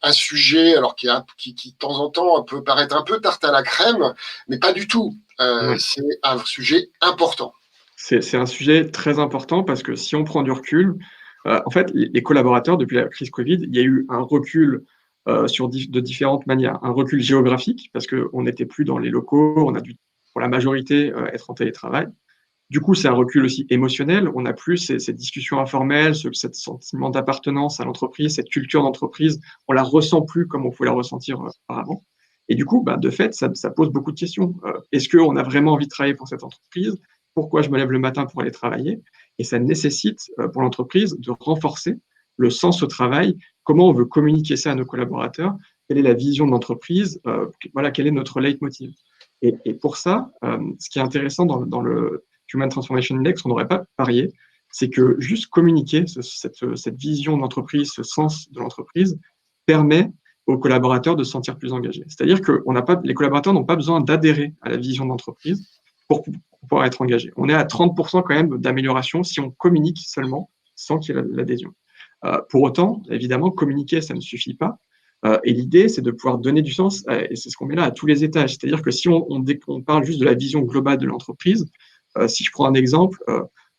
un sujet alors qui de temps en temps peut paraître un peu tarte à la crème, mais pas du tout. Ouais. C'est un sujet important. C'est un sujet très important parce que si on prend du recul, en fait, les collaborateurs, depuis la crise Covid, il y a eu un recul de différentes manières. Un recul géographique, parce qu'on n'était plus dans les locaux, on a dû, pour la majorité, être en télétravail. Du coup, c'est un recul aussi émotionnel. On n'a plus ces discussions informelles, ce sentiment d'appartenance à l'entreprise, cette culture d'entreprise. On la ressent plus comme on pouvait la ressentir auparavant. Et du coup, de fait, ça pose beaucoup de questions. Est-ce qu'on a vraiment envie de travailler pour cette entreprise? pourquoi je me lève le matin pour aller travailler. Et ça nécessite pour l'entreprise de renforcer le sens au travail, comment on veut communiquer ça à nos collaborateurs, quelle est la vision de l'entreprise, voilà, quel est notre leitmotiv. Et pour ça, ce qui est intéressant dans le Human Transformation Index, on n'aurait pas parié, c'est que juste communiquer cette vision de l'entreprise, ce sens de l'entreprise, permet aux collaborateurs de se sentir plus engagés. C'est-à-dire que les collaborateurs n'ont pas besoin d'adhérer à la vision de l'entreprise pour pouvoir être engagés. On est à 30% quand même d'amélioration si on communique seulement sans qu'il y ait l'adhésion. Pour autant, évidemment, communiquer, ça ne suffit pas. Et l'idée, c'est de pouvoir donner du sens, et c'est ce qu'on met là à tous les étages. C'est-à-dire que si on parle juste de la vision globale de l'entreprise, si je prends un exemple,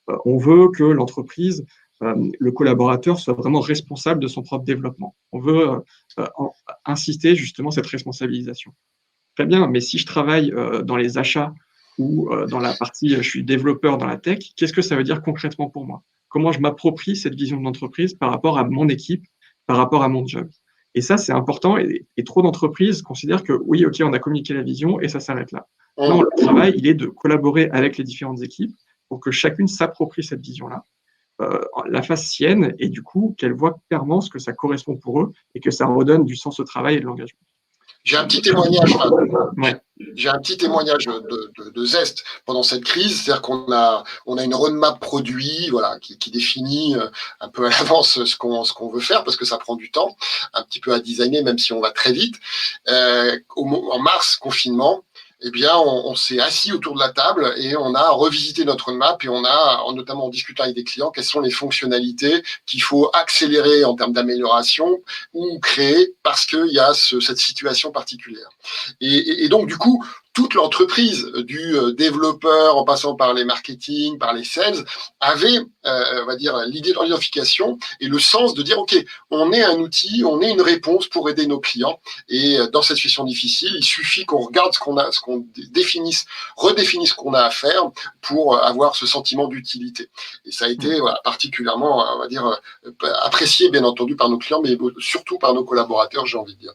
on veut que l'entreprise, le collaborateur soit vraiment responsable de son propre développement. On veut insister justement cette responsabilisation. Très bien, mais si je travaille dans les achats ou dans la partie, je suis développeur dans la tech, qu'est-ce que ça veut dire concrètement pour moi? Comment je m'approprie cette vision de l'entreprise par rapport à mon équipe, par rapport à mon job? Et ça, c'est important, et trop d'entreprises considèrent que oui, ok, on a communiqué la vision et ça s'arrête là. Non, le travail, il est de collaborer avec les différentes équipes pour que chacune s'approprie cette vision-là, la fasse sienne, et du coup, qu'elle voit clairement ce que ça correspond pour eux et que ça redonne du sens au travail et de l'engagement. J'ai un petit témoignage, Ouais. j'ai un petit témoignage de zeste pendant cette crise, c'est-à-dire qu'on a une roadmap produit, voilà, qui définit un peu à l'avance ce qu'on veut faire, parce que ça prend du temps, un petit peu à designer, même si on va très vite. En mars, confinement, eh bien, on s'est assis autour de la table et on a revisité notre roadmap, et on a, notamment en discutant avec des clients, quelles sont les fonctionnalités qu'il faut accélérer en termes d'amélioration ou créer parce qu'il y a cette situation particulière. Et donc, du coup, toute l'entreprise, du développeur en passant par les marketing, par les sales, avait, on va dire, l'idée de l'identification et le sens de dire, OK, on est un outil, on est une réponse pour aider nos clients. Et dans cette situation difficile, il suffit qu'on regarde qu'on redéfinisse ce qu'on a à faire pour avoir ce sentiment d'utilité. Et ça a été voilà, particulièrement, on va dire, apprécié, bien entendu, par nos clients, mais surtout par nos collaborateurs, j'ai envie de dire.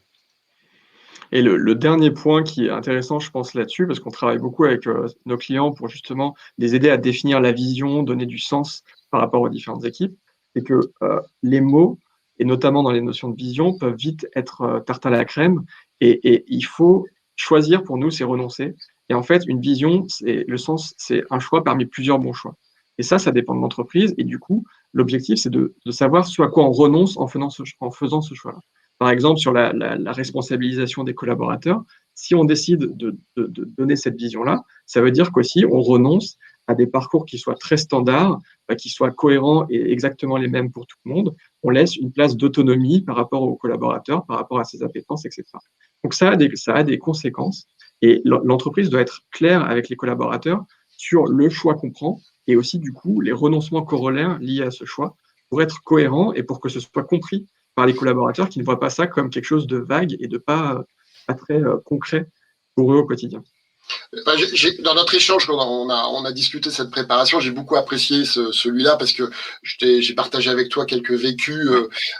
Et le dernier point qui est intéressant, je pense, là-dessus, parce qu'on travaille beaucoup avec nos clients pour justement les aider à définir la vision, donner du sens par rapport aux différentes équipes, c'est que les mots, et notamment dans les notions de vision, peuvent vite être tarte à la crème, et il faut choisir. Pour nous, c'est renoncer. Et en fait, une vision, le sens, c'est un choix parmi plusieurs bons choix. Et ça dépend de l'entreprise, et du coup, l'objectif, c'est de savoir ce à quoi on renonce en faisant ce choix-là. Par exemple, sur la responsabilisation des collaborateurs, si on décide de donner cette vision-là, ça veut dire qu'aussi on renonce à des parcours qui soient très standards, qui soient cohérents et exactement les mêmes pour tout le monde. On laisse une place d'autonomie par rapport aux collaborateurs, par rapport à ses appétences, etc. Donc ça a des conséquences, et l'entreprise doit être claire avec les collaborateurs sur le choix qu'on prend, et aussi du coup les renoncements corollaires liés à ce choix, pour être cohérent et pour que ce soit compris par les collaborateurs, qui ne voient pas ça comme quelque chose de vague et de pas très concret pour eux au quotidien. Dans notre échange, on a discuté de cette préparation, j'ai beaucoup apprécié celui-là, parce que j'ai partagé avec toi quelques vécus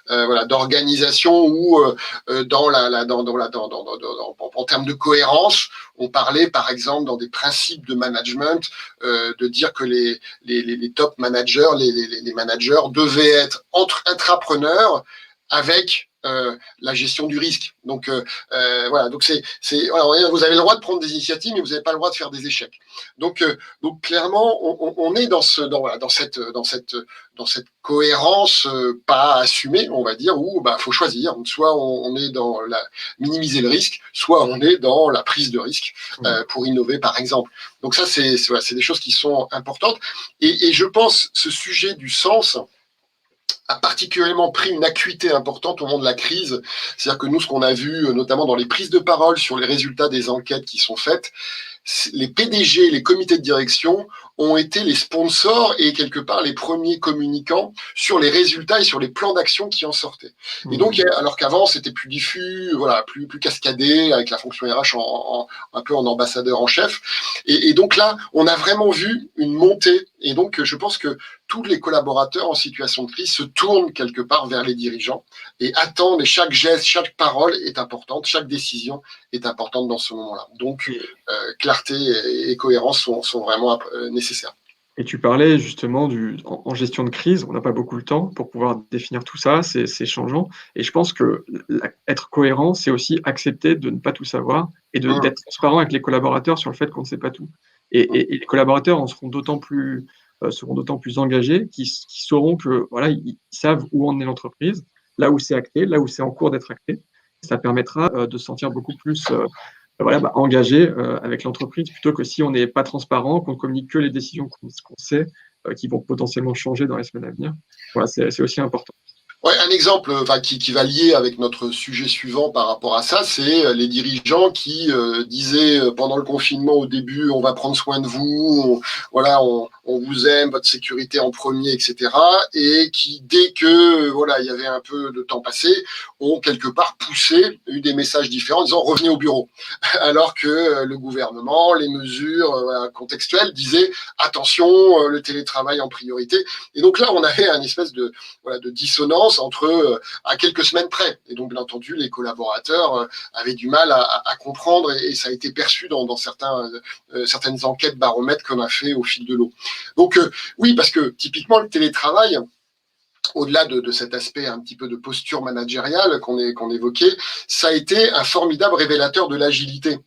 voilà, d'organisation où en termes de cohérence, on parlait par exemple dans des principes de management de dire que les top managers, les managers devaient être intrapreneurs avec la gestion du risque. Donc voilà, donc voilà, vous avez le droit de prendre des initiatives, mais vous n'avez pas le droit de faire des échecs. Donc clairement, on est dans cette cohérence pas assumée, on va dire, où faut choisir. Soit on est dans minimiser le risque, soit on est dans la prise de risque pour innover, par exemple. Donc ça, c'est des choses qui sont importantes. Et je pense ce sujet du sens a particulièrement pris une acuité importante au moment de la crise. C'est-à-dire que nous, ce qu'on a vu, notamment dans les prises de parole sur les résultats des enquêtes qui sont faites, les PDG, les comités de direction ont été les sponsors et quelque part les premiers communicants sur les résultats et sur les plans d'action qui en sortaient. Et donc, alors qu'avant c'était plus diffus, voilà, plus cascadé, avec la fonction RH un peu en ambassadeur en chef. Et donc là, on a vraiment vu une montée. Et donc, je pense que tous les collaborateurs en situation de crise se tournent quelque part vers les dirigeants et attendent, et chaque geste, chaque parole est importante, chaque décision est importante dans ce moment-là. Donc, clarté et cohérence sont vraiment nécessaires. nécessaire. Et tu parlais justement en gestion de crise, on n'a pas beaucoup de temps pour pouvoir définir tout ça, c'est changeant. Et je pense que être cohérent, c'est aussi accepter de ne pas tout savoir et Mmh. d'être transparent avec les collaborateurs sur le fait qu'on ne sait pas tout. Et les collaborateurs seront d'autant plus engagés qu'ils sauront que voilà, ils savent où en est l'entreprise, là où c'est acté, là où c'est en cours d'être acté. Ça permettra de se sentir beaucoup plus voilà, engagé avec l'entreprise, plutôt que si on n'est pas transparent, qu'on communique que les décisions qu'on sait, qui vont potentiellement changer dans les semaines à venir. Voilà, c'est aussi important. Ouais, un exemple qui va lier avec notre sujet suivant par rapport à ça, c'est les dirigeants qui disaient pendant le confinement au début, on va prendre soin de vous, voilà, on vous aime, votre sécurité en premier, etc. Et qui, dès que voilà, il y avait un peu de temps passé, ont quelque part poussé, eu des messages différents en disant revenez au bureau. Alors que le gouvernement, les mesures voilà, contextuelles disaient attention, le télétravail en priorité. Et donc là, on avait un espèce de voilà, de dissonance entre à quelques semaines près. Et donc, bien entendu, les collaborateurs avaient du mal à comprendre et ça a été perçu dans certaines enquêtes baromètres qu'on a fait au fil de l'eau. Donc, oui, parce que typiquement, le télétravail, au-delà de cet aspect un petit peu de posture managériale qu'on évoquait, ça a été un formidable révélateur de l'agilité.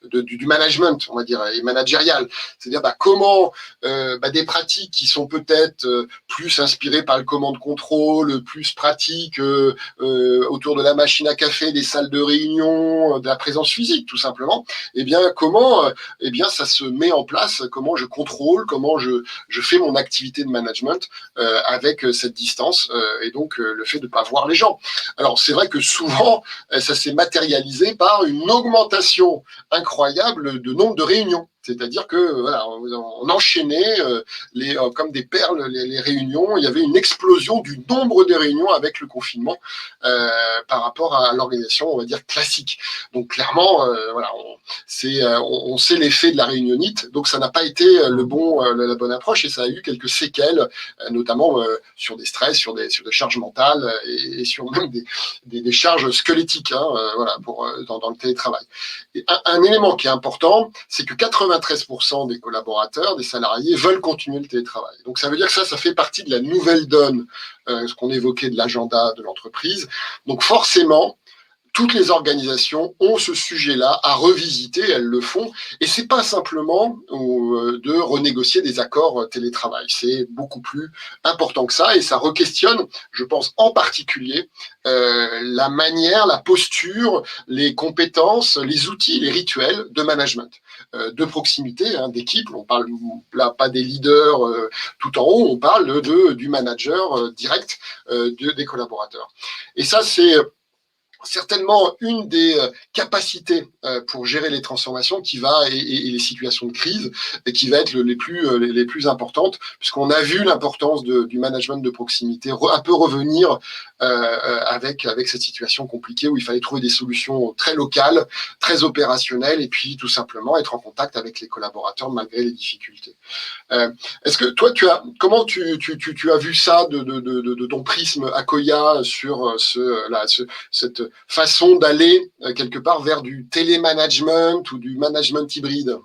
Du management, on va dire, et managérial. C'est-à-dire comment des pratiques qui sont peut-être plus inspirées par le commande-contrôle, plus pratiques autour de la machine à café, des salles de réunion, de la présence physique, tout simplement. Eh bien, comment ça se met en place, comment je contrôle, comment je fais mon activité de management avec cette distance et donc le fait de ne pas voir les gens. Alors, c'est vrai que souvent, ça s'est matérialisé par une augmentation incroyable de nombre de réunions. C'est-à-dire que voilà, on enchaînait comme des perles les réunions. Il y avait une explosion du nombre de réunions avec le confinement par rapport à l'organisation, on va dire, classique. Donc clairement, voilà, on sait l'effet de la réunionite, donc ça n'a pas été la bonne approche et ça a eu quelques séquelles, notamment sur des stress, sur des charges mentales et sur même des charges squelettiques voilà, dans le télétravail. Et un élément qui est important, c'est que 93% des collaborateurs, des salariés veulent continuer le télétravail. Donc ça veut dire que ça fait partie de la nouvelle donne, ce qu'on évoquait de l'agenda de l'entreprise. Donc forcément, toutes les organisations ont ce sujet-là à revisiter, elles le font, et c'est pas simplement de renégocier des accords télétravail, c'est beaucoup plus important que ça, et ça re-questionne, je pense en particulier, la manière, la posture, les compétences, les outils, les rituels de management, de proximité, d'équipe, on parle là pas des leaders tout en haut, on parle du manager direct des collaborateurs. Et ça, c'est certainement une des capacités pour gérer les transformations et les situations de crise et qui va être les plus importantes, puisqu'on a vu l'importance du management de proximité un peu revenir avec cette situation compliquée où il fallait trouver des solutions très locales, très opérationnelles et puis tout simplement être en contact avec les collaborateurs malgré les difficultés. Est-ce que toi, comment tu as vu ça de ton prisme Akoya sur cette façon d'aller quelque part vers du télémanagement ou du management hybride?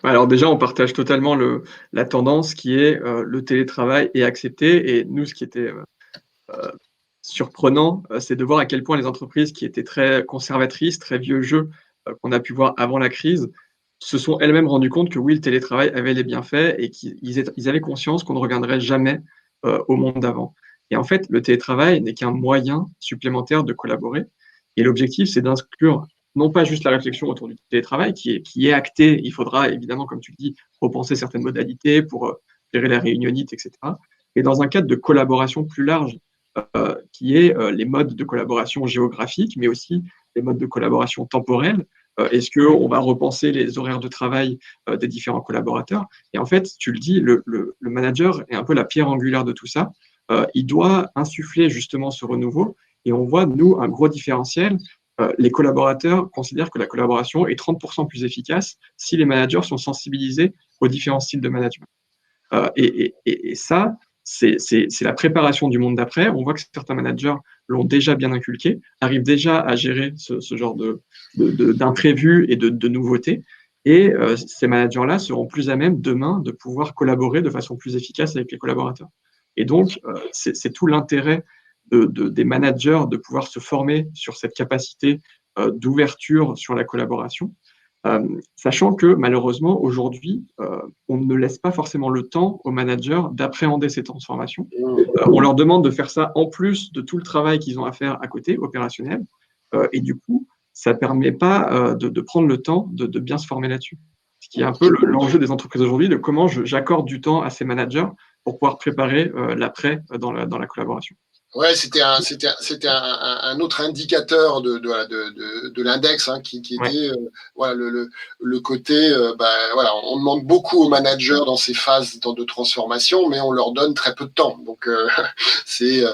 Alors déjà, on partage totalement la tendance qui est le télétravail est accepté. Et nous, ce qui était surprenant, c'est de voir à quel point les entreprises qui étaient très conservatrices, très vieux jeu, qu'on a pu voir avant la crise, se sont elles-mêmes rendues compte que oui, le télétravail avait les bienfaits et qu'ils avaient conscience qu'on ne reviendrait jamais au monde d'avant. Et en fait, le télétravail n'est qu'un moyen supplémentaire de collaborer. Et l'objectif, c'est d'inclure non pas juste la réflexion autour du télétravail, qui est actée. Il faudra évidemment, comme tu le dis, repenser certaines modalités pour gérer la réunionite, etc. Mais dans un cadre de collaboration plus large, qui est les modes de collaboration géographiques, mais aussi les modes de collaboration temporels. Est-ce qu'on va repenser les horaires de travail des différents collaborateurs? Et en fait, tu le dis, le manager est un peu la pierre angulaire de tout ça. Il doit insuffler justement ce renouveau. Et on voit, nous, un gros différentiel. Les collaborateurs considèrent que la collaboration est 30% plus efficace si les managers sont sensibilisés aux différents styles de management. Et ça, c'est la préparation du monde d'après. On voit que certains managers l'ont déjà bien inculqué, arrivent déjà à gérer ce genre d'imprévus et de nouveautés. Et ces managers-là seront plus à même demain de pouvoir collaborer de façon plus efficace avec les collaborateurs. Et donc, c'est tout l'intérêt des managers de pouvoir se former sur cette capacité d'ouverture sur la collaboration, sachant que malheureusement, aujourd'hui, on ne laisse pas forcément le temps aux managers d'appréhender ces transformations. On leur demande de faire ça en plus de tout le travail qu'ils ont à faire à côté, opérationnel, et du coup, ça ne permet pas de prendre le temps de bien se former là-dessus. Ce qui est un peu l'enjeu des entreprises aujourd'hui, de comment j'accorde du temps à ces managers pour pouvoir préparer l'après dans la collaboration. Ouais, c'était un autre indicateur de l'index, hein, qui Ouais. était voilà, le côté, voilà, on demande beaucoup aux managers dans ces phases de transformation, mais on leur donne très peu de temps. Donc il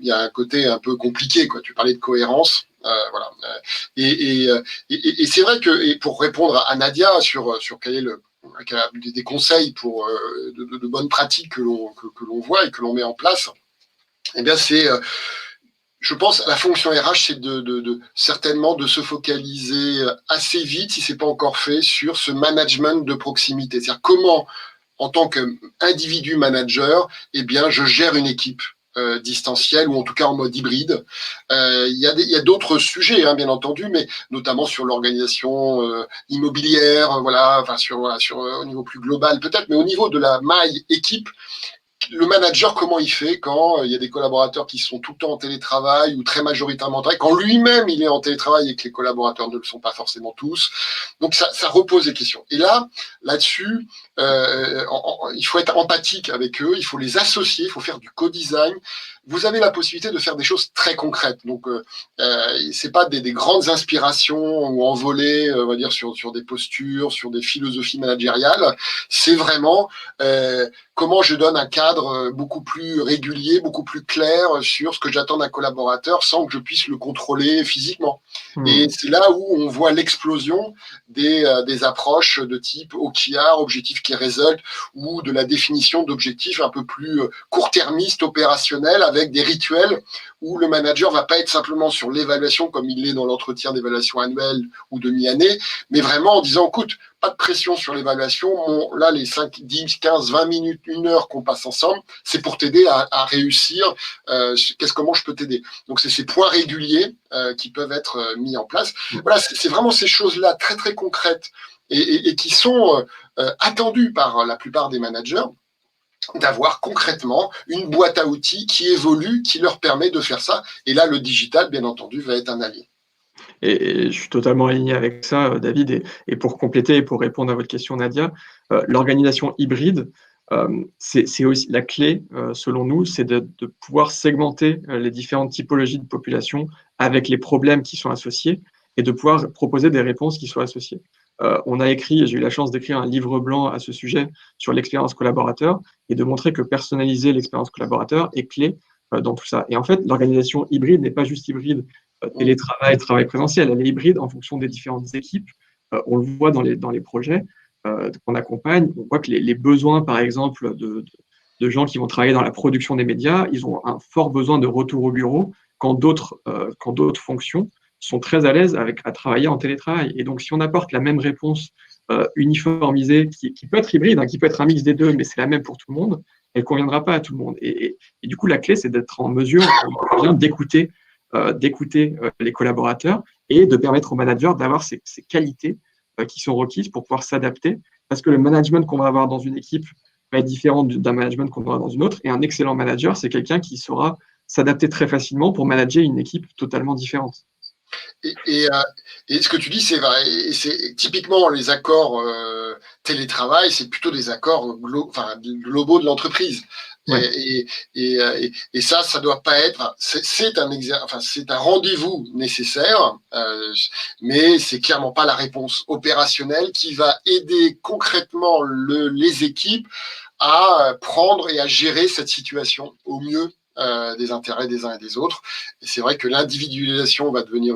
y a un côté un peu compliqué, quoi. Tu parlais de cohérence. Voilà. Et c'est vrai que, et pour répondre à Nadia sur quel est des conseils pour de bonnes pratiques que l'on voit et que l'on met en place, eh bien, je pense, la fonction RH, c'est certainement de se focaliser assez vite, si c'est pas encore fait, sur ce management de proximité. C'est-à-dire comment, en tant qu'individu manager, eh bien, je gère une équipe distancielle ou en tout cas en mode hybride. Il y a d'autres sujets, hein, bien entendu, mais notamment sur l'organisation immobilière, voilà, enfin au niveau plus global peut-être, mais au niveau de la maille équipe, le manager, comment il fait quand il y a des collaborateurs qui sont tout le temps en télétravail ou très majoritairement en travail, quand lui-même il est en télétravail et que les collaborateurs ne le sont pas forcément tous. Donc ça repose des questions. Et là-dessus, il faut être empathique avec eux, il faut les associer, il faut faire du co-design. Vous avez la possibilité de faire des choses très concrètes. Donc c'est pas des grandes inspirations ou envolées, on va dire sur des postures, sur des philosophies managériales. C'est vraiment comment je donne un cadre beaucoup plus régulier, beaucoup plus clair sur ce que j'attends d'un collaborateur sans que je puisse le contrôler physiquement. Et c'est là où on voit l'explosion des approches de type OKR, Objectif Key Result, ou de la définition d'objectifs un peu plus court-termistes, opérationnels, avec des rituels où le manager va pas être simplement sur l'évaluation comme il l'est dans l'entretien d'évaluation annuelle ou de mi-année, mais vraiment en disant, écoute, pas de pression sur l'évaluation. Là, les 5, 10, 15, 20 minutes, 1 heure qu'on passe ensemble, c'est pour t'aider à réussir. Comment je peux t'aider? Donc, c'est ces points réguliers qui peuvent être mis en place. Voilà, c'est vraiment ces choses-là très, très concrètes et qui sont attendues par la plupart des managers, d'avoir concrètement une boîte à outils qui évolue, qui leur permet de faire ça. Et là, le digital, bien entendu, va être un allié. Et je suis totalement aligné avec ça, David. Et pour compléter et pour répondre à votre question, Nadia, l'organisation hybride, c'est aussi la clé, selon nous, c'est de pouvoir segmenter les différentes typologies de population avec les problèmes qui sont associés et de pouvoir proposer des réponses qui soient associées. On a écrit, j'ai eu la chance d'écrire un livre blanc à ce sujet sur l'expérience collaborateur et de montrer que personnaliser l'expérience collaborateur est clé dans tout ça. Et en fait, l'organisation hybride n'est pas juste hybride télétravail, travail présentiel, elle est hybride en fonction des différentes équipes. On le voit dans les projets qu'on accompagne. On voit que les besoins, par exemple, de gens qui vont travailler dans la production des médias, ils ont un fort besoin de retour au bureau quand d'autres fonctions sont très à l'aise à travailler en télétravail. Et donc, si on apporte la même réponse uniformisée, qui peut être hybride, hein, qui peut être un mix des deux, mais c'est la même pour tout le monde, elle ne conviendra pas à tout le monde. Et du coup, la clé, c'est d'être en mesure d'écouter les collaborateurs et de permettre aux managers d'avoir ces qualités qui sont requises pour pouvoir s'adapter. Parce que le management qu'on va avoir dans une équipe va être différent d'un management qu'on va avoir dans une autre. Et un excellent manager, c'est quelqu'un qui saura s'adapter très facilement pour manager une équipe totalement différente. Et ce que tu dis, c'est vrai. Et c'est typiquement les accords télétravail, c'est plutôt des accords globaux de l'entreprise. Ouais. Et ça doit pas être. C'est un rendez-vous nécessaire, mais c'est clairement pas la réponse opérationnelle qui va aider concrètement les équipes à prendre et à gérer cette situation au mieux des intérêts des uns et des autres. Et c'est vrai que l'individualisation va devenir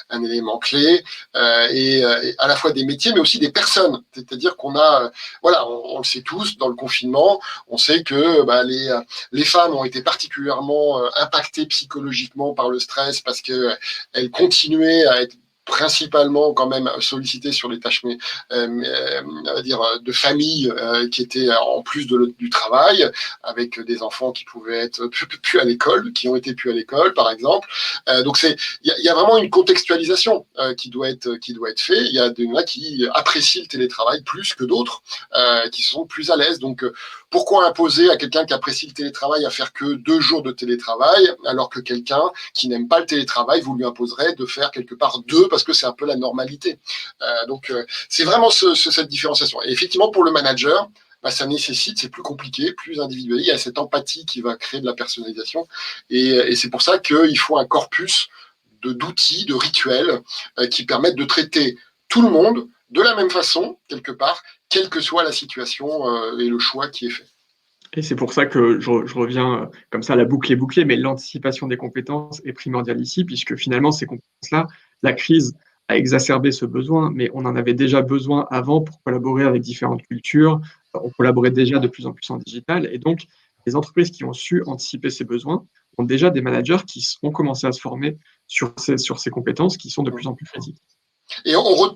un élément clé, et à la fois des métiers, mais aussi des personnes. C'est-à-dire qu'on a, voilà, on le sait tous, dans le confinement, on sait que les femmes ont été particulièrement impactées psychologiquement par le stress parce qu'elles continuaient à être principalement quand même sollicité sur les tâches on va dire de famille qui étaient en plus du travail, avec des enfants qui pouvaient être plus à l'école, qui ont été plus à l'école par exemple. Donc il y a vraiment une contextualisation qui doit être faite. Il y a des gens qui apprécient le télétravail plus que d'autres, qui sont plus à l'aise. Donc pourquoi imposer à quelqu'un qui apprécie le télétravail à faire que 2 jours de télétravail, alors que quelqu'un qui n'aime pas le télétravail, vous lui imposerez de faire quelque part 2 parce que c'est un peu la normalité. Donc c'est vraiment cette différenciation. Et effectivement, pour le manager, ça nécessite, c'est plus compliqué, plus individuel. Il y a cette empathie qui va créer de la personnalisation. Et c'est pour ça qu'il faut un corpus d'outils, de rituels qui permettent de traiter tout le monde de la même façon, quelque part, quelle que soit la situation et le choix qui est fait. Et c'est pour ça que je reviens comme ça, la boucle est bouclée, mais l'anticipation des compétences est primordiale ici, puisque finalement, ces compétences-là, la crise a exacerbé ce besoin, mais on en avait déjà besoin avant pour collaborer avec différentes cultures. On collaborait déjà de plus en plus en digital. Et donc, les entreprises qui ont su anticiper ces besoins ont déjà des managers qui ont commencé à se former sur ces compétences qui sont de plus en plus critiques. Et on revoit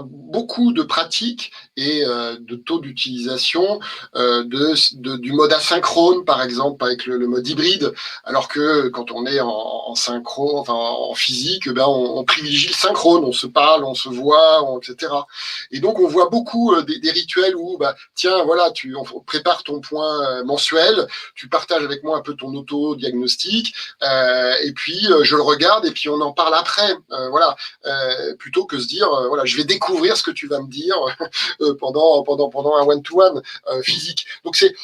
beaucoup de pratiques et de taux d'utilisation du mode asynchrone, par exemple, avec le mode hybride, alors que quand on est en synchro, en physique, on privilégie le synchrone, on se parle, on se voit, etc. Et donc, on voit beaucoup des rituels où, tiens, voilà, on prépare ton point mensuel, tu partages avec moi un peu ton auto-diagnostic, et puis je le regarde, et puis on en parle après. Voilà. Plutôt que se dire voilà, je vais découvrir ce que tu vas me dire pendant un one-to-one physique. Donc c'est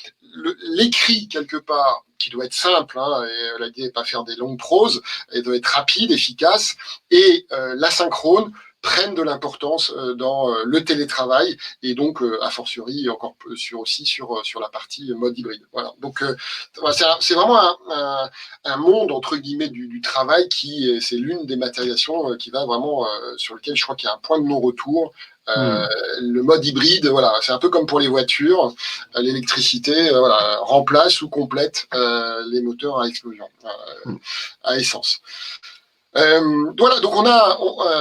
l'écrit quelque part qui doit être simple, et l'idée n'est pas faire des longues proses, et doit être rapide, efficace, et l'asynchrone prennent de l'importance dans le télétravail et donc a fortiori encore aussi sur la partie mode hybride. Voilà. Donc c'est vraiment un monde entre guillemets du travail qui c'est l'une des matérialisations qui va vraiment sur lequel je crois qu'il y a un point de non-retour. Le mode hybride, voilà, c'est un peu comme pour les voitures, l'électricité voilà, remplace ou complète les moteurs à explosion, à essence. Voilà, donc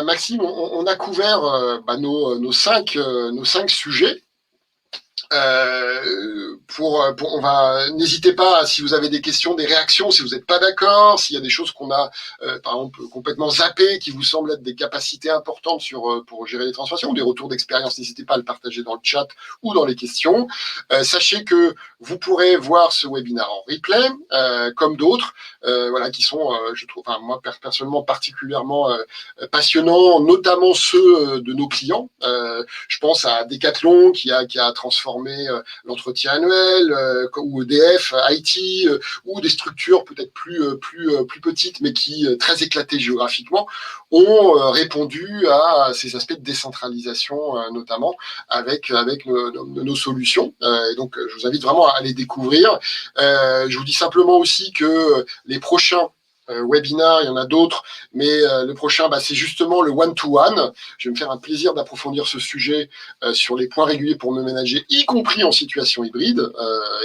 Maxime, on a couvert nos 5 sujets. N'hésitez pas si vous avez des questions, des réactions, si vous n'êtes pas d'accord, s'il y a des choses qu'on a par exemple complètement zappées, qui vous semblent être des capacités importantes pour gérer les transformations, des retours d'expérience, n'hésitez pas à le partager dans le chat ou dans les questions. Sachez que vous pourrez voir ce webinaire en replay, comme d'autres, voilà, qui sont, je trouve, moi personnellement particulièrement passionnants, notamment ceux de nos clients. Je pense à Decathlon qui a transformé l'entretien annuel, ou EDF, IT, ou des structures peut-être plus petites, mais qui, très éclatées géographiquement, ont répondu à ces aspects de décentralisation, notamment avec nos solutions. Et donc, je vous invite vraiment à les découvrir. Je vous dis simplement aussi que les prochains webinaire, il y en a d'autres, mais le prochain, c'est justement le one-to-one. Je vais me faire un plaisir d'approfondir ce sujet sur les points réguliers pour me manager, y compris en situation hybride,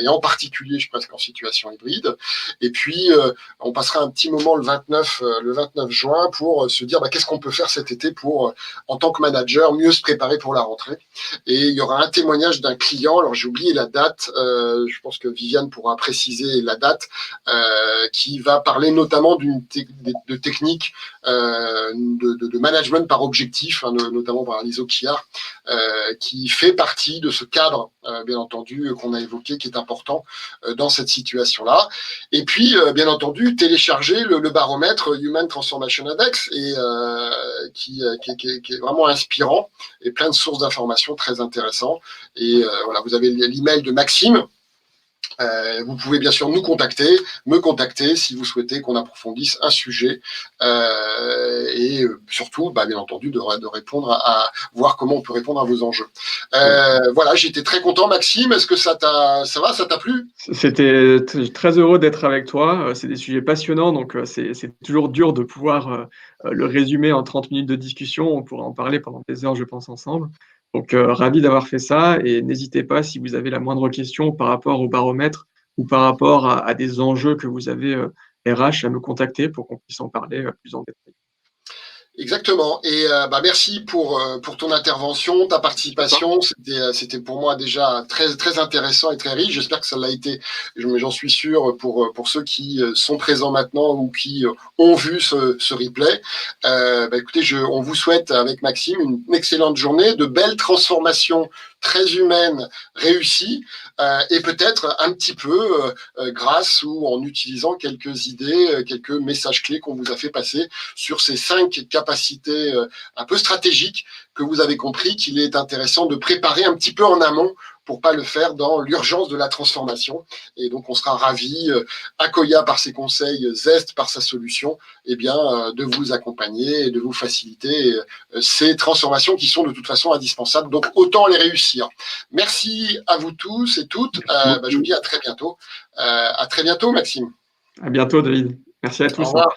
et en particulier, je pense qu'en situation hybride. Et puis, on passera un petit moment le 29 juin pour se dire qu'est-ce qu'on peut faire cet été pour, en tant que manager, mieux se préparer pour la rentrée. Et il y aura un témoignage d'un client, alors j'ai oublié la date, je pense que Viviane pourra préciser la date, qui va parler notamment de techniques de management par objectif, notamment par l'ISO KIAR, qui fait partie de ce cadre, bien entendu, qu'on a évoqué, qui est important dans cette situation-là. Et puis, bien entendu, télécharger le baromètre Human Transformation Index, et qui est vraiment inspirant, et plein de sources d'informations très intéressantes. Et voilà, vous avez l'email de Maxime. Vous pouvez bien sûr me contacter si vous souhaitez qu'on approfondisse un sujet, et surtout, bien entendu, de répondre à voir comment on peut répondre à vos enjeux. Voilà, j'étais très content, Maxime. Est-ce que ça t'a plu? C'était très heureux d'être avec toi. C'est des sujets passionnants, donc c'est toujours dur de pouvoir le résumer en 30 minutes de discussion. On pourra en parler pendant des heures, je pense, ensemble. Donc, ravi d'avoir fait ça, et n'hésitez pas si vous avez la moindre question par rapport au baromètre ou par rapport à des enjeux que vous avez RH à me contacter pour qu'on puisse en parler plus en détail. Exactement. Et merci pour ton intervention, ta participation. C'était pour moi déjà très, très intéressant et très riche. J'espère que ça l'a été, j'en suis sûr, pour ceux qui sont présents maintenant ou qui ont vu ce replay. Écoutez, on vous souhaite avec Maxime une excellente journée, de belles transformations très humaines réussies et peut-être un petit peu grâce ou en utilisant quelques idées, quelques messages clés qu'on vous a fait passer sur ces 5 capacités un peu stratégiques que vous avez compris qu'il est intéressant de préparer un petit peu en amont pour pas le faire dans l'urgence de la transformation. Et donc, on sera ravis, Akoya par ses conseils, Zest par sa solution, de vous accompagner et de vous faciliter ces transformations qui sont de toute façon indispensables. Donc, autant les réussir. Merci à vous tous et toutes. Je vous dis à très bientôt. À très bientôt, Maxime. À bientôt, David. Merci à Au tous. revoir.